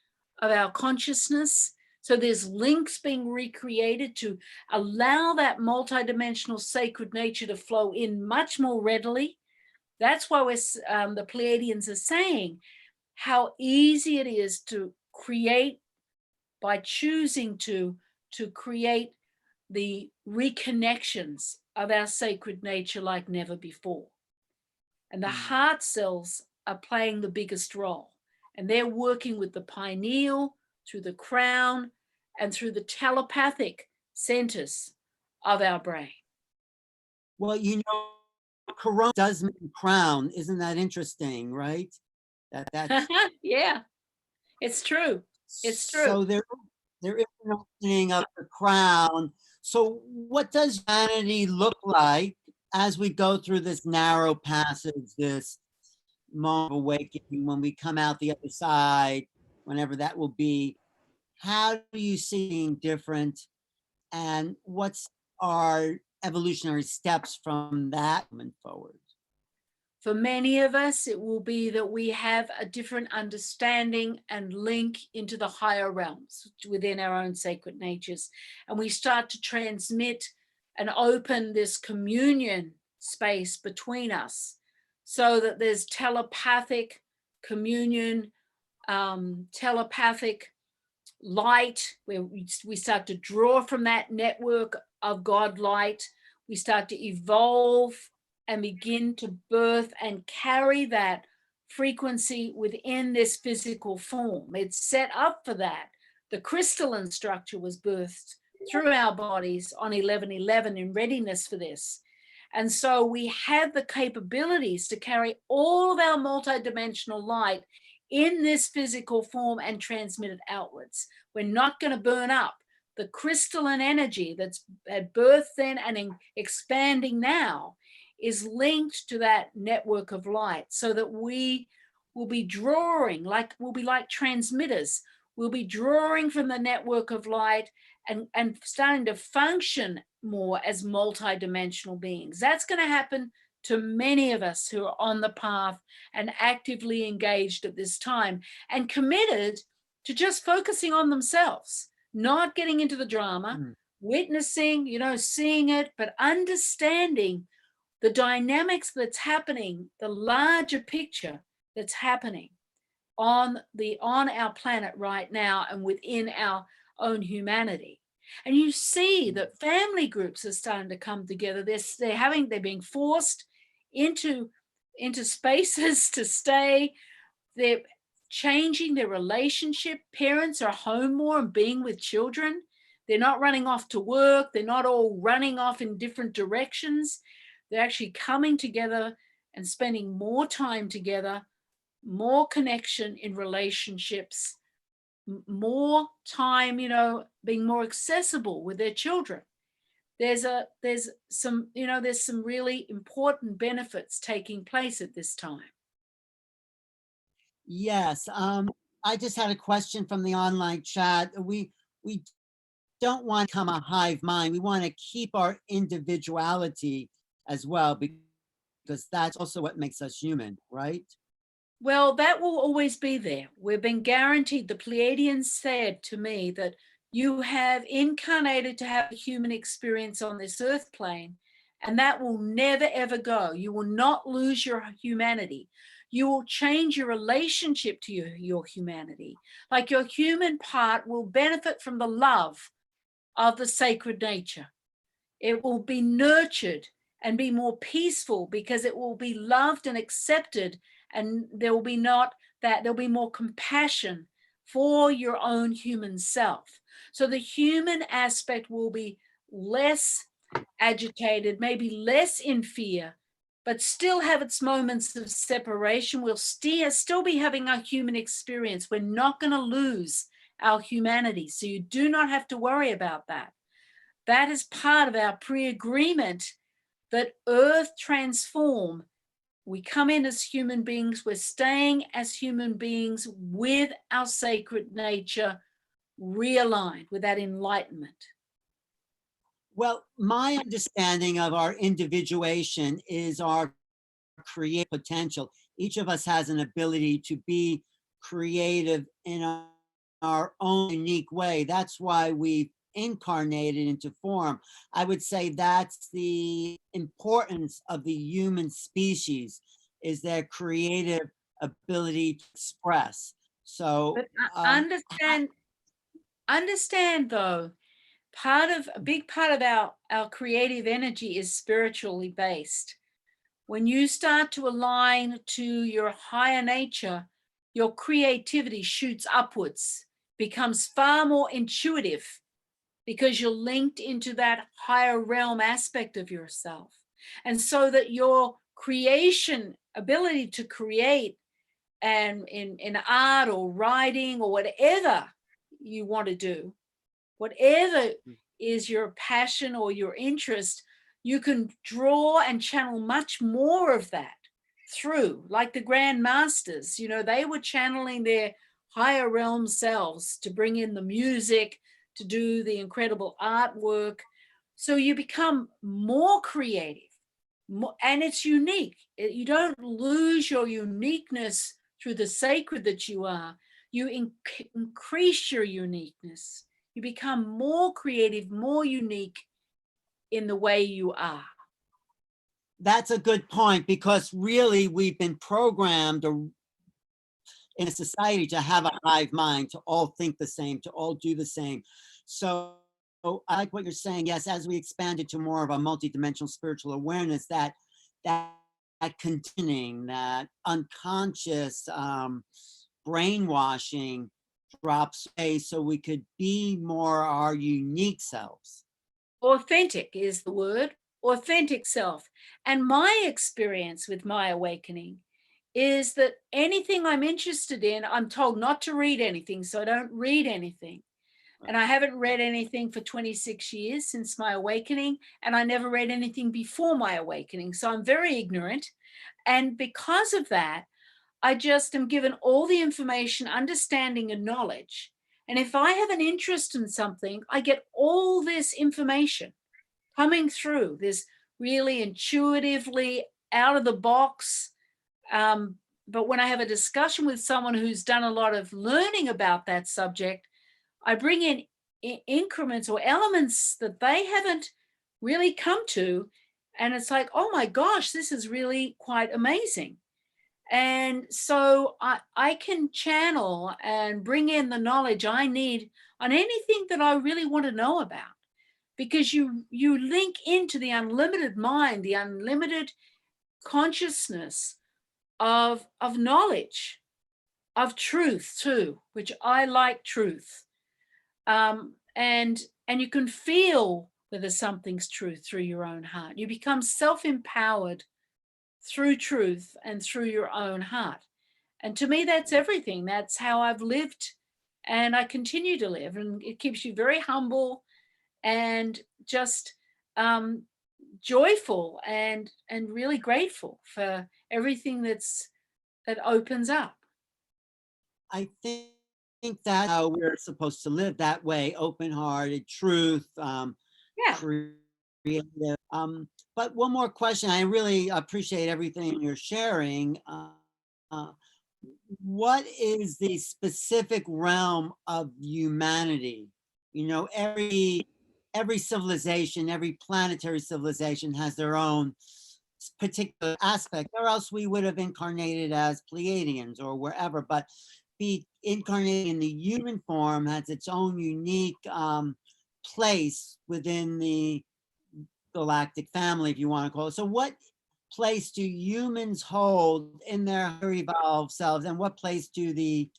Speaker 2: of our consciousness. So there's links being recreated to allow that multidimensional sacred nature to flow in much more readily. That's why the Pleiadians are saying how easy it is to create by choosing to create the reconnections of our sacred nature like never before. And the heart cells are playing the biggest role. And they're working with the pineal, through the crown, and through the telepathic centers of our brain.
Speaker 1: Well, you know, corona does mean crown. Isn't that interesting, right? That's
Speaker 2: Yeah, it's true. It's true.
Speaker 1: so there is an opening of the crown. So what does humanity look like as we go through this narrow passage, this moment of awakening, when we come out the other side, whenever that will be? How do you see being different, and what's our evolutionary steps from that moment forward?
Speaker 2: For many of us, it will be that we have a different understanding and link into the higher realms within our own sacred natures. And we start to transmit and open this communion space between us so that there's telepathic communion, telepathic light, where we start to draw from that network of God light. We start to evolve and begin to birth and carry that frequency within this physical form. It's set up for that. The crystalline structure was birthed through our bodies on 11/11 in readiness for this. And so we have the capabilities to carry all of our multidimensional light in this physical form and transmit it outwards. We're not going to burn up. The crystalline energy that's at birth then and expanding now is linked to that network of light, so that we will be drawing, we'll be like transmitters. We'll be drawing from the network of light and starting to function more as multidimensional beings. That's going to happen to many of us who are on the path and actively engaged at this time and committed to just focusing on themselves, not getting into the drama, witnessing, seeing it, but understanding the dynamics that's happening, the larger picture that's happening on our planet right now and within our own humanity. And you see that family groups are starting to come together. They're being forced into spaces to stay. They're changing their relationship. Parents are home more and being with children. They're not running off to work. They're not all running off in different directions. They're actually coming together and spending more time together, more connection in relationships, more time, being more accessible with their children. There's some really important benefits taking place at this time.
Speaker 1: Yes, I just had a question from the online chat. We don't want to become a hive mind. We want to keep our individuality as well, because that's also what makes us human, right?
Speaker 2: Well, that will always be there. We've been guaranteed. The Pleiadians said to me that you have incarnated to have a human experience on this earth plane, and that will never, ever go. You will not lose your humanity. You will change your relationship to your humanity. Like, your human part will benefit from the love of the sacred nature. It will be nurtured and be more peaceful because it will be loved and accepted, and there'll be more compassion for your own human self. So the human aspect will be less agitated, maybe less in fear, but still have its moments of separation. We'll still be having our human experience. We're not going to lose our humanity. So you do not have to worry about that. That is part of our pre-agreement that Earth transform. We come in as human beings. We're staying as human beings with our sacred nature, realigned with that enlightenment.
Speaker 1: Well, my understanding of our individuation is our creative potential. Each of us has an ability to be creative in our own unique way. That's why we've incarnated into form. I would say that's the importance of the human species, is their creative ability to express. So
Speaker 2: understand though, a big part of our creative energy is spiritually based. When you start to align to your higher nature, your creativity shoots upwards, becomes far more intuitive, because you're linked into that higher realm aspect of yourself. And so that your creation, ability to create, and in art or writing or whatever you want to do, whatever is your passion or your interest, you can draw and channel much more of that through, like the Grand Masters, you know, they were channeling their higher realm selves to bring in the music, to do the incredible artwork. So you become more creative, and it's unique. You don't lose your uniqueness through the sacred that you are. You increase your uniqueness. You become more creative, more unique in the way you are.
Speaker 1: That's a good point, because really we've been programmed in a society to have a hive mind, to all think the same, to all do the same. So I like what you're saying. Yes, as we expand into more of a multidimensional spiritual awareness, that conditioning, that unconscious brainwashing drops away, so we could be more our unique selves.
Speaker 2: Authentic is the word, authentic self. And my experience with my awakening is that anything I'm interested in, I'm told not to read anything, so I don't read anything. And I haven't read anything for 26 years since my awakening, and I never read anything before my awakening. So I'm very ignorant. And because of that, I just am given all the information, understanding, and knowledge. And if I have an interest in something, I get all this information coming through, this really intuitively out of the box. But when I have a discussion with someone who's done a lot of learning about that subject, I bring in increments or elements that they haven't really come to. And it's like, oh my gosh, this is really quite amazing. And so I can channel and bring in the knowledge I need on anything that I really want to know about, because you link into the unlimited mind, the unlimited consciousness of knowledge, of truth too, which I like truth. And you can feel whether something's true through your own heart. You become self-empowered through truth and through your own heart. And to me, that's everything. That's how I've lived, and I continue to live. And it keeps you very humble and just joyful and really grateful for everything that opens up.
Speaker 1: I think that's how we're supposed to live, that way, open-hearted, truth,
Speaker 2: Yeah.
Speaker 1: creative. But one more question. I really appreciate everything you're sharing. What is the specific realm of humanity? You know, every civilization, every planetary civilization has their own particular aspect, or else we would have incarnated as Pleiadians or wherever. But be incarnated in the human form has its own unique place within the galactic family, if you want to call it. So what place do humans hold in their evolved selves, and what place do the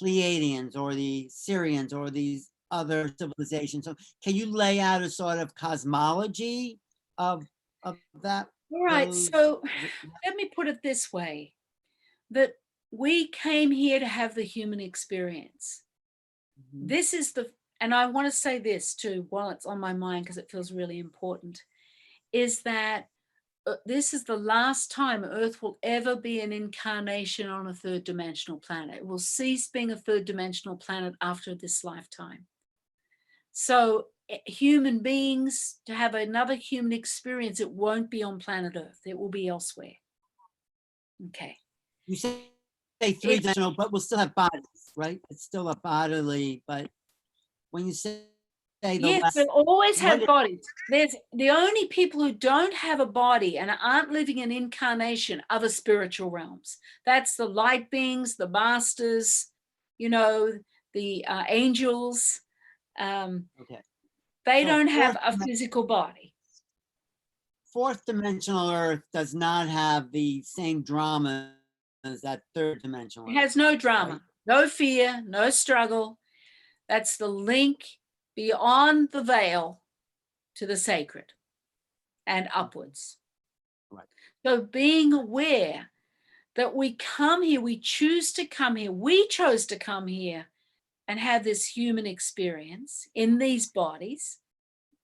Speaker 1: Pleiadians or the Syrians or these other civilizations? So can you lay out a sort of cosmology of that?
Speaker 2: All right, so let me put it this way, that we came here to have the human experience.
Speaker 1: Mhm.
Speaker 2: This is and I want to say this too, while it's on my mind, because it feels really important, is that this is the last time Earth will ever be an incarnation on a third dimensional planet. It will cease being a third dimensional planet after this lifetime. So human beings, to have another human experience, it won't be on planet Earth. It will be elsewhere. Okay.
Speaker 1: You say three-dimensional, but we'll still have bodies, right? It's still a bodily, but when you say
Speaker 2: yes, we'll always have bodies. There's the only people who don't have a body and aren't living an incarnation are the spiritual realms. That's the light beings, the masters, you know, the angels.
Speaker 1: Okay.
Speaker 2: They
Speaker 1: So
Speaker 2: don't have a physical body.
Speaker 1: Fourth dimensional Earth does not have the same drama as that third dimensional Earth.
Speaker 2: It has no drama,
Speaker 1: right?
Speaker 2: no fear, no struggle. That's the link beyond the veil to the sacred and upwards.
Speaker 1: Right.
Speaker 2: So being aware that we come here, we choose to come here, we chose to come here and have this human experience in these bodies,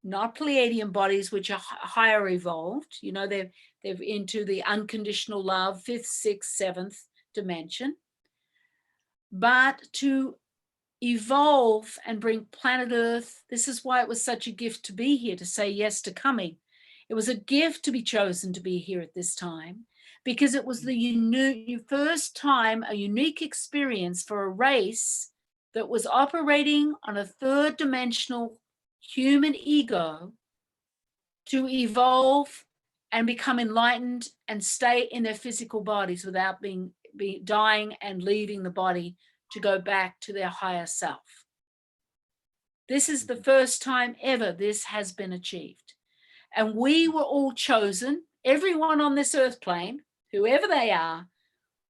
Speaker 2: not Pleiadian bodies, which are higher evolved. You know, they're into the unconditional love, 5th, 6th, 7th dimension. But to evolve and bring planet Earth, this is why it was such a gift to be here, to say yes to coming. It was a gift to be chosen to be here at this time, because it was the first time, a unique experience for a race that was operating on a 3rd dimensional human ego to evolve and become enlightened and stay in their physical bodies without dying and leaving the body to go back to their higher self. This is the first time ever this has been achieved. And we were all chosen, everyone on this earth plane, whoever they are,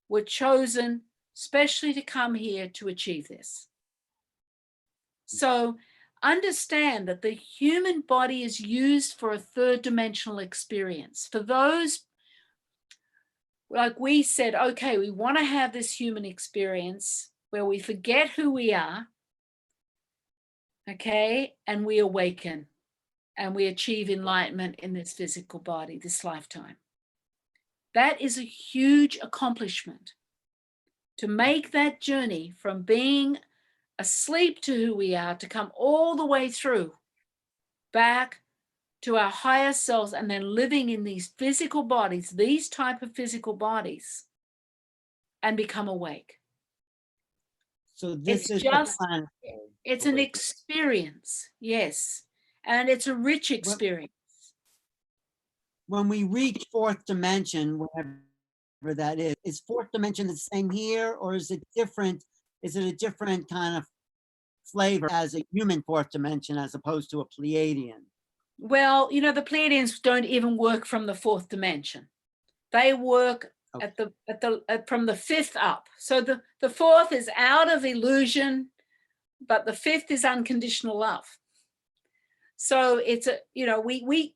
Speaker 2: were chosen specially to come here to achieve this. So understand that the human body is used for a 3rd dimensional experience. For those, like we said, okay, we want to have this human experience where we forget who we are, okay, and we awaken and we achieve enlightenment in this physical body, this lifetime. That is a huge accomplishment. To make that journey from being asleep to who we are, to come all the way through back to our higher selves, and then living in these physical bodies, these type of physical bodies, and become awake.
Speaker 1: So this is
Speaker 2: just,
Speaker 1: the plan.
Speaker 2: it's an experience, yes. And it's a rich experience.
Speaker 1: When we reach 4th dimension, whatever that is 4th dimension the same here, or is it different? Is it a different kind of flavor as a human 4th dimension as opposed to a Pleiadian?
Speaker 2: Well, you know, the Pleiadians don't even work from the 4th dimension. They work from the 5th up. So the 4th is out of illusion, but the 5th is unconditional love. So it's a, you know, we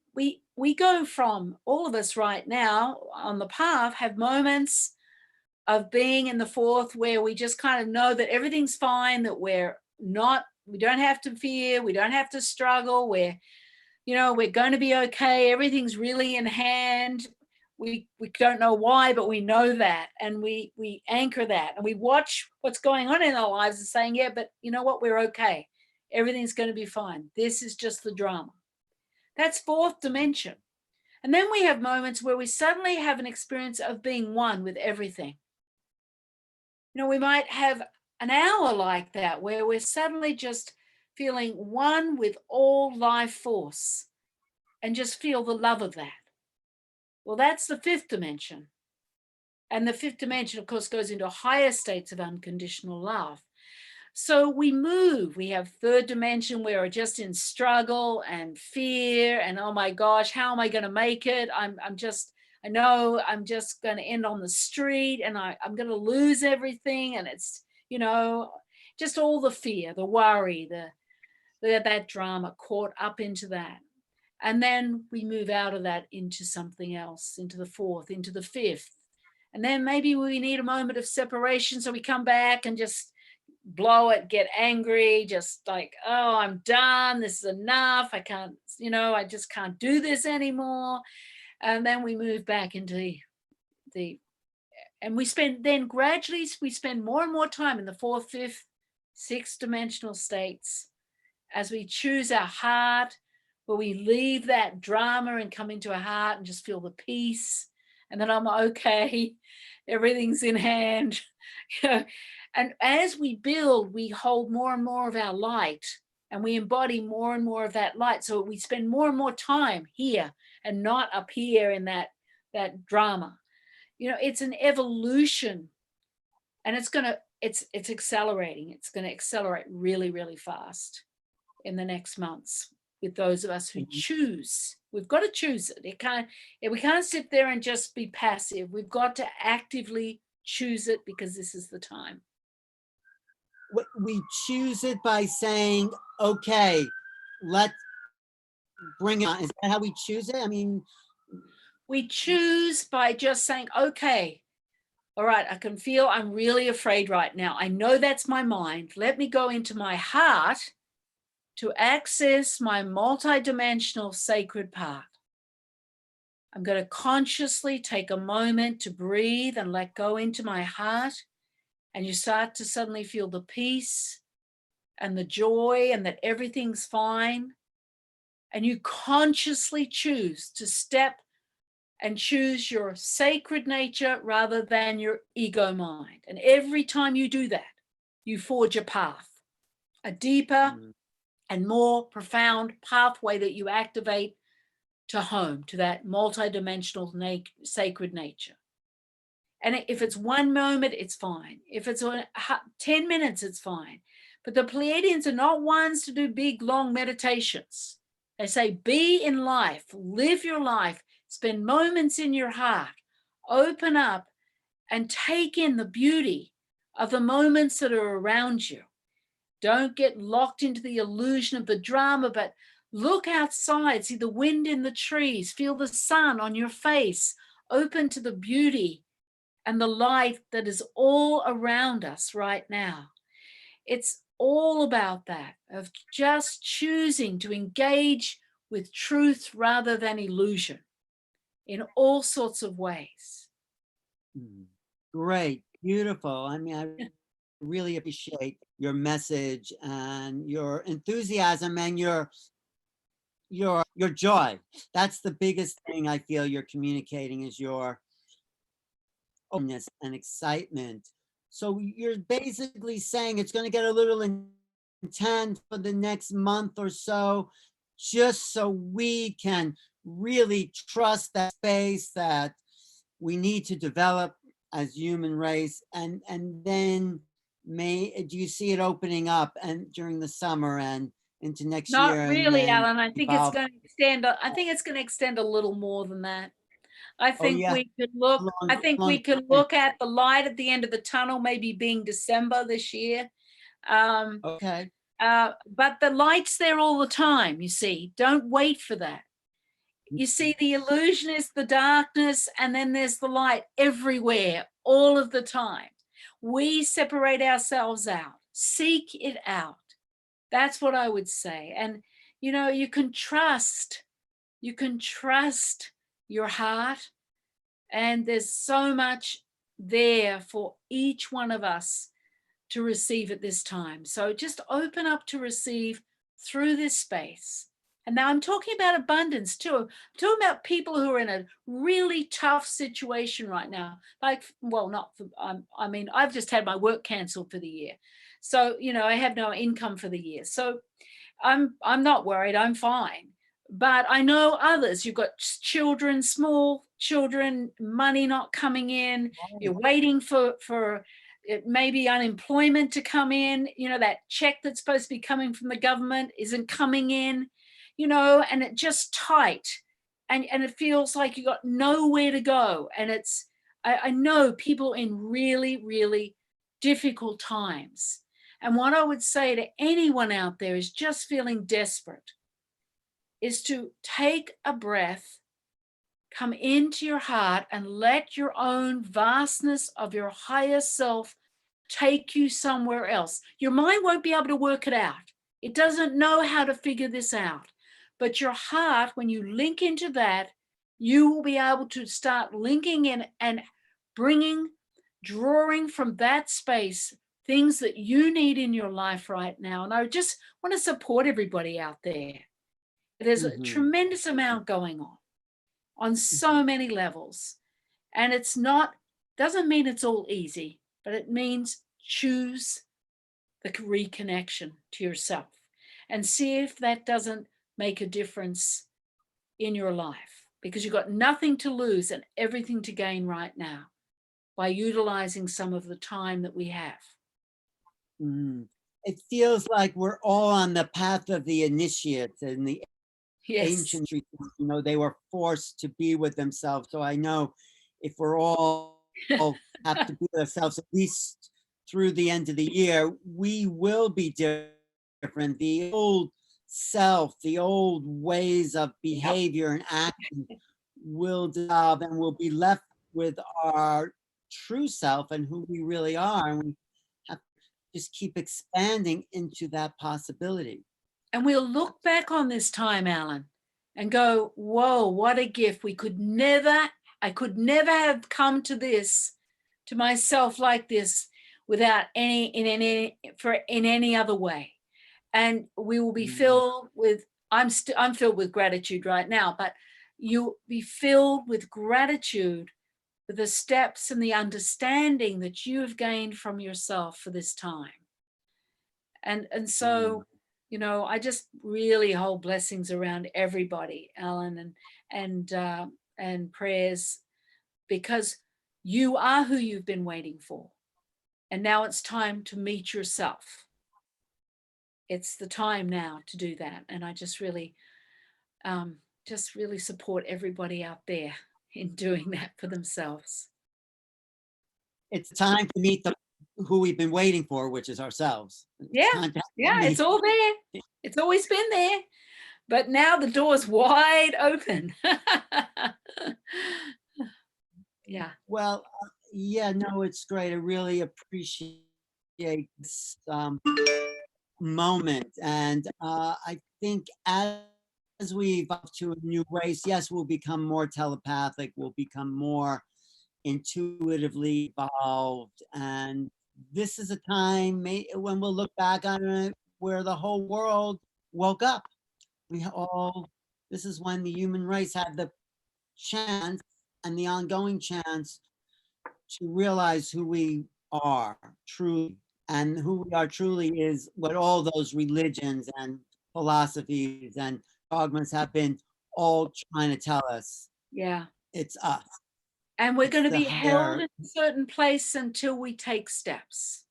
Speaker 2: go from, all of us right now on the path have moments of being in the 4th where we just kind of know that everything's fine, that we don't have to fear, we don't have to struggle, we're going to be okay, everything's really in hand. We don't know why, but we know that, and we anchor that, and we watch what's going on in our lives and saying, yeah, but you know what, we're okay. Everything's going to be fine. This is just the drama. That's 4th dimension. And then we have moments where we suddenly have an experience of being one with everything. You know, we might have an hour like that where we're suddenly just feeling one with all life force and just feel the love of that. Well, that's the 5th dimension. And the 5th dimension, of course, goes into higher states of unconditional love. So we move. We have 3rd dimension where we're just in struggle and fear and, oh my gosh, how am I going to make it? I know I'm just going to end on the street, and I'm going to lose everything. And it's, you know, just all the fear, the worry, that drama, caught up into that. And then we move out of that into something else, into the 4th, into the 5th. And then maybe we need a moment of separation. So we come back and just blow it, get angry, just like, oh, I'm done. This is enough. I can't, I just can't do this anymore. And then we move back into and we spend more and more time in the 4th, 5th, 6th dimensional states as we choose our heart, where we leave that drama and come into our heart and just feel the peace. And then I'm okay. Everything's in hand. And as we build, we hold more and more of our light, and we embody more and more of that light. So we spend more and more time here and not up here in that drama. It's an evolution, and it's accelerating. It's going to accelerate really, really fast in the next months with those of us who choose. We've got to choose it. We can't sit there and just be passive. We've got to actively choose it, because this is the time.
Speaker 1: We choose it by saying, okay, let's bring it on. Is that how we choose it? I mean,
Speaker 2: We choose by just saying, okay, all right, I can feel I'm really afraid right now. I know that's my mind. Let me go into my heart to access my multidimensional sacred part. I'm going to consciously take a moment to breathe and let go into my heart. And you start to suddenly feel the peace and the joy and that everything's fine. And you consciously choose to step and choose your sacred nature rather than your ego mind. And every time you do that, you forge a path, a deeper and more profound pathway that you activate to home, to that multidimensional sacred nature. And if it's 1 moment, it's fine. If it's 10 minutes, it's fine. But the Pleiadians are not ones to do big, long meditations. They say, be in life, live your life, spend moments in your heart, open up and take in the beauty of the moments that are around you. Don't get locked into the illusion of the drama, but look outside, see the wind in the trees, feel the sun on your face, open to the beauty and the light that is all around us right now. It's all about that, of just choosing to engage with truth rather than illusion in all sorts of ways.
Speaker 1: Great, beautiful. I mean, I really appreciate your message and your enthusiasm and your joy. That's the biggest thing I feel you're communicating, is your openness and excitement. So you're basically saying it's going to get a little intense for the next month or so, just so we can really trust that space that we need to develop as human race, and then do you see it opening up and during the summer and into next
Speaker 2: Not
Speaker 1: year, and
Speaker 2: really,
Speaker 1: then
Speaker 2: Alan. I think it's
Speaker 1: evolve?
Speaker 2: going to extend. I think it's going to extend a little more than that. I
Speaker 1: Oh
Speaker 2: think
Speaker 1: yeah,
Speaker 2: we could look. I
Speaker 1: long,
Speaker 2: think
Speaker 1: long
Speaker 2: we can
Speaker 1: time.
Speaker 2: look at the light at the end of the tunnel, maybe being December this year.
Speaker 1: Okay.
Speaker 2: But the light's there all the time. You see, don't wait for that. You see, the illusion is the darkness, and then there's the light everywhere, all of the time. We separate ourselves out, seek it out. That's what I would say. And, you know, you can trust your heart, and there's so much there for each one of us to receive at this time. So just open up to receive through this space. And now I'm talking about abundance too. I'm talking about people who are in a really tough situation right now. Like, well, not for, I mean, I've just had my work canceled for the year. So, you know, I have no income for the year. So I'm not worried. I'm fine. But I know others. You've got children, small children, money not coming in. You're waiting for it maybe unemployment to come in. You know, that check that's supposed to be coming from the government isn't coming in. You know, and it just tight, and it feels like you got nowhere to go. And it's I know people in really, really difficult times. And what I would say to anyone out there is just feeling desperate is to take a breath, come into your heart, and let your own vastness of your higher self take you somewhere else. Your mind won't be able to work it out. It doesn't know how to figure this out. But your heart, when you link into that, you will be able to start linking in and drawing from that space things that you need in your life right now. And I just want to support everybody out there. There's a tremendous amount going on so many levels. And it's doesn't mean it's all easy, but it means choose the reconnection to yourself and see if that doesn't make a difference in your life, because you've got nothing to lose and everything to gain right now by utilizing some of the time that we have.
Speaker 1: It feels like we're all on the path of the initiates and the ancient, you know, they were forced to be with themselves. So I know if we're all have to be with ourselves at least through the end of the year, we will be different. The old self, the old ways of behavior and action will dissolve and we'll be left with our true self and who we really are. And we have to just keep expanding into that possibility.
Speaker 2: And we'll look back on this time, Alan, and go, whoa, what a gift. I could never have come to this, to myself like this without in any other way. And we will be filled with, I'm filled with gratitude right now, but you'll be filled with gratitude for the steps and the understanding that you have gained from yourself for this time. And so, you know, I just really hold blessings around everybody, Alan, and prayers, because you are who you've been waiting for. And now it's time to meet yourself. It's the time now to do that. And I just really support everybody out there in doing that for themselves.
Speaker 1: It's time to meet who we've been waiting for, which is ourselves.
Speaker 2: It's all there. It's always been there. But now the door's wide open. Yeah.
Speaker 1: Well, yeah, no, it's great. I really appreciate this moment. And I think as we evolve to a new race, yes, we'll become more telepathic, we'll become more intuitively evolved. And this is a time when we'll look back on it where the whole world woke up. This is when the human race had the chance and the ongoing chance to realize who we are truly. And who we are truly is what all those religions and philosophies and dogmas have been all trying to tell us.
Speaker 2: Yeah.
Speaker 1: It's us.
Speaker 2: And we're going to be held in a certain place until we take steps.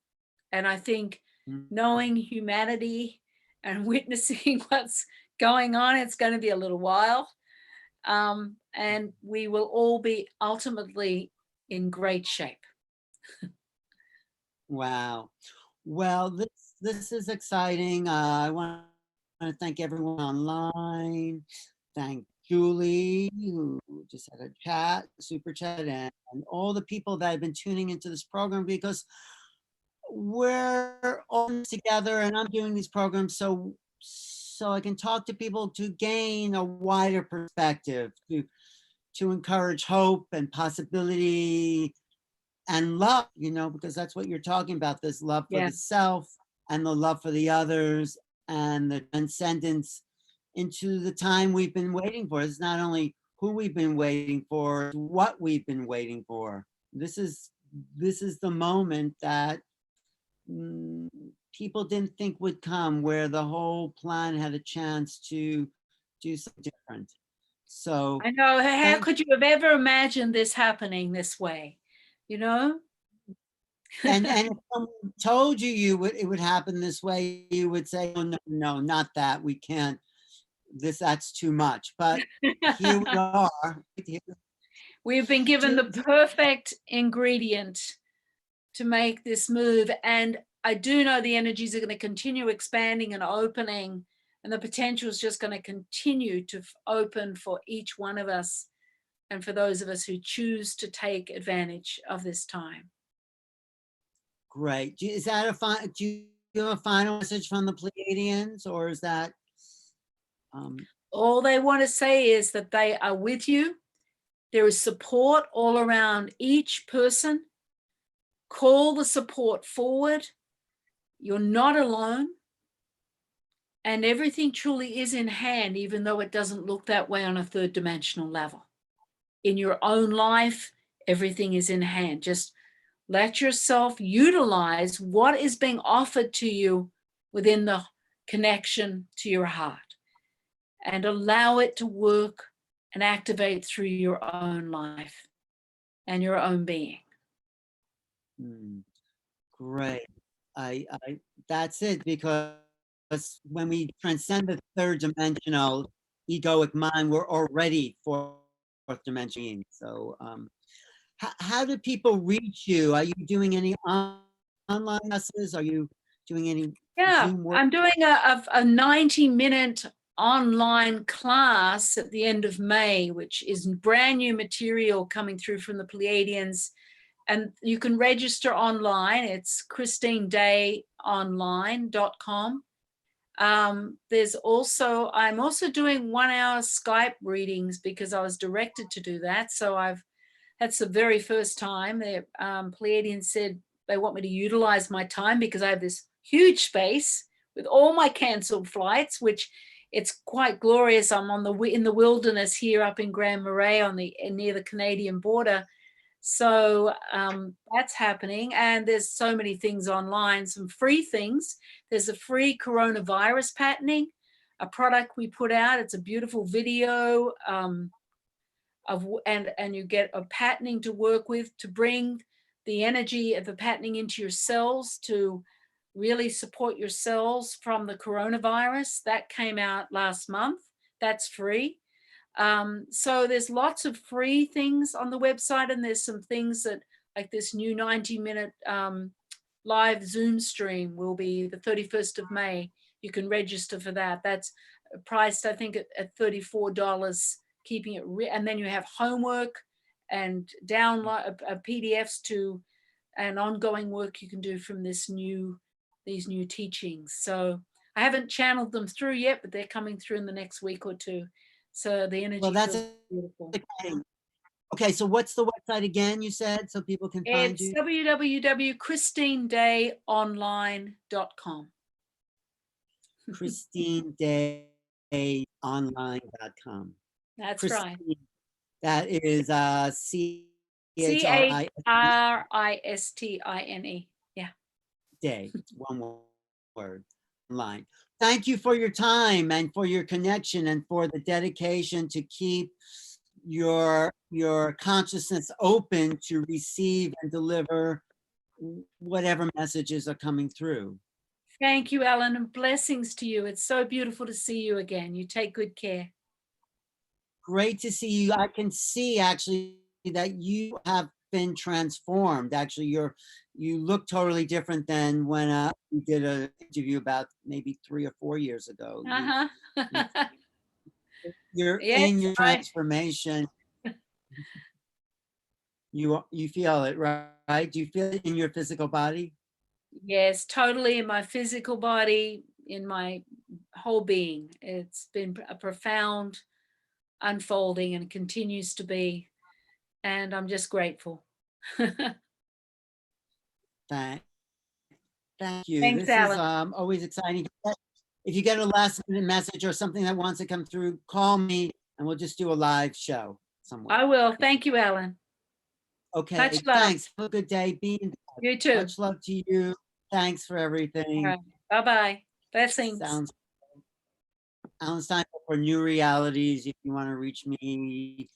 Speaker 2: And I think knowing humanity and witnessing what's going on, it's going to be a little while. And we will all be ultimately in great shape.
Speaker 1: Wow. Well, this is exciting. I want to thank everyone online. Thank Julie, who just had a chat, super chat, and all the people that have been tuning into this program, because we're all together and I'm doing these programs so I can talk to people to gain a wider perspective, to encourage hope and possibility and love, you know, because that's what you're talking about, this love for the self and the love for the others and the transcendence into the time we've been waiting for. It's not only who we've been waiting for, what we've been waiting for. This is the moment that people didn't think would come, where the whole planet had a chance to do something different. So
Speaker 2: I know, how could you have ever imagined this happening this way, you know?
Speaker 1: and if someone told you it would happen this way, you would say, oh, no, not that. We can't. That's too much. But here we are.
Speaker 2: We've been given the perfect ingredient to make this move. And I do know the energies are going to continue expanding and opening, and the potential is just going to continue to open for each one of us and for those of us who choose to take advantage of this time.
Speaker 1: Great. Is that do you have a final message from the Pleiadians, or is that?
Speaker 2: All they want to say is that they are with you. There is support all around each person. Call the support forward. You're not alone. And everything truly is in hand, even though it doesn't look that way on a third dimensional level. In your own life, everything is in hand. Just let yourself utilize what is being offered to you within the connection to your heart, and allow it to work and activate through your own life and your own being.
Speaker 1: Great. That's it, because when we transcend the third dimensional egoic mind, we're already fourth dimension. So how do people reach you? Are you doing any online classes? Are you doing any Zoom work?
Speaker 2: I'm doing a 90-minute online class at the end of May, which is brand new material coming through from the Pleiadians. And you can register online. It's christinedayonline.com. I'm also doing 1 hour Skype readings because I was directed to do that. So that's the very first time. The Pleiadians said they want me to utilize my time because I have this huge space with all my canceled flights, which it's quite glorious. I'm in the wilderness here up in Grand Marais near the Canadian border. So that's happening. And there's so many things online, some free things. There's a free coronavirus patterning, a product we put out. It's a beautiful video and you get a patterning to work with to bring the energy of the patterning into your cells to really support your cells from the coronavirus. That came out last month. That's free. So there's lots of free things on the website, and there's some things that, like this new 90-minute live Zoom stream will be the 31st of May. You can register for that. That's priced, I think, at $34, keeping it and then you have homework and download PDFs and ongoing work you can do from these new teachings. So I haven't channeled them through yet, but they're coming through in the next week or two. So the energy
Speaker 1: that's
Speaker 2: feels beautiful.
Speaker 1: exciting. Okay, so what's the website again, you said, so people can find
Speaker 2: It's
Speaker 1: you?
Speaker 2: www.christinedayonline.com.
Speaker 1: christinedayonline.com.
Speaker 2: That's
Speaker 1: Christine,
Speaker 2: right.
Speaker 1: that is
Speaker 2: CHRISTINE. Yeah.
Speaker 1: Day. It's one word. Online. Thank you for your time and for your connection and for the dedication to keep your consciousness open to receive and deliver whatever messages are coming through.
Speaker 2: Thank you, Ellen, and blessings to you. It's so beautiful to see you again. You take good care.
Speaker 1: Great to see you. I can see actually that you have been transformed. Actually, you look totally different than when we did an interview about maybe 3 or 4 years ago. You're
Speaker 2: Yes,
Speaker 1: in your transformation. You feel it, right? Do you feel it in your physical body?
Speaker 2: Yes, totally, in my physical body, in my whole being. It's been a profound unfolding and continues to be. And I'm just grateful.
Speaker 1: Thank you.
Speaker 2: Thanks,
Speaker 1: This is
Speaker 2: Alan.
Speaker 1: always exciting. If you get a last minute message or something that wants to come through, call me and we'll just do a live show somewhere.
Speaker 2: I will. Thank you, Alan.
Speaker 1: Okay,
Speaker 2: Much love.
Speaker 1: thanks. Have a good day. Be in touch.
Speaker 2: You too.
Speaker 1: Much love to you. Thanks for everything.
Speaker 2: All right. Bye-bye. Blessings.
Speaker 1: Alan Steinfeld for New Realities. If you want to reach me,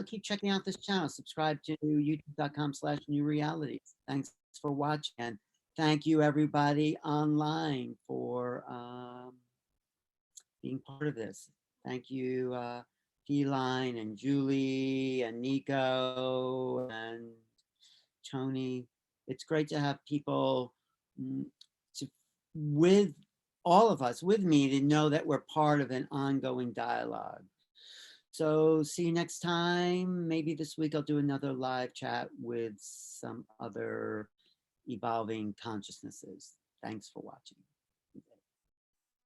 Speaker 1: keep checking out this channel. Subscribe to youtube.com/New Realities. Thanks for watching. And thank you everybody online for being part of this. Thank you, Feline and Julie and Nico and Tony. It's great to have people with all of us, with me, to know that we're part of an ongoing dialogue. So see you next time. Maybe this week I'll do another live chat with some other evolving consciousnesses. Thanks for watching.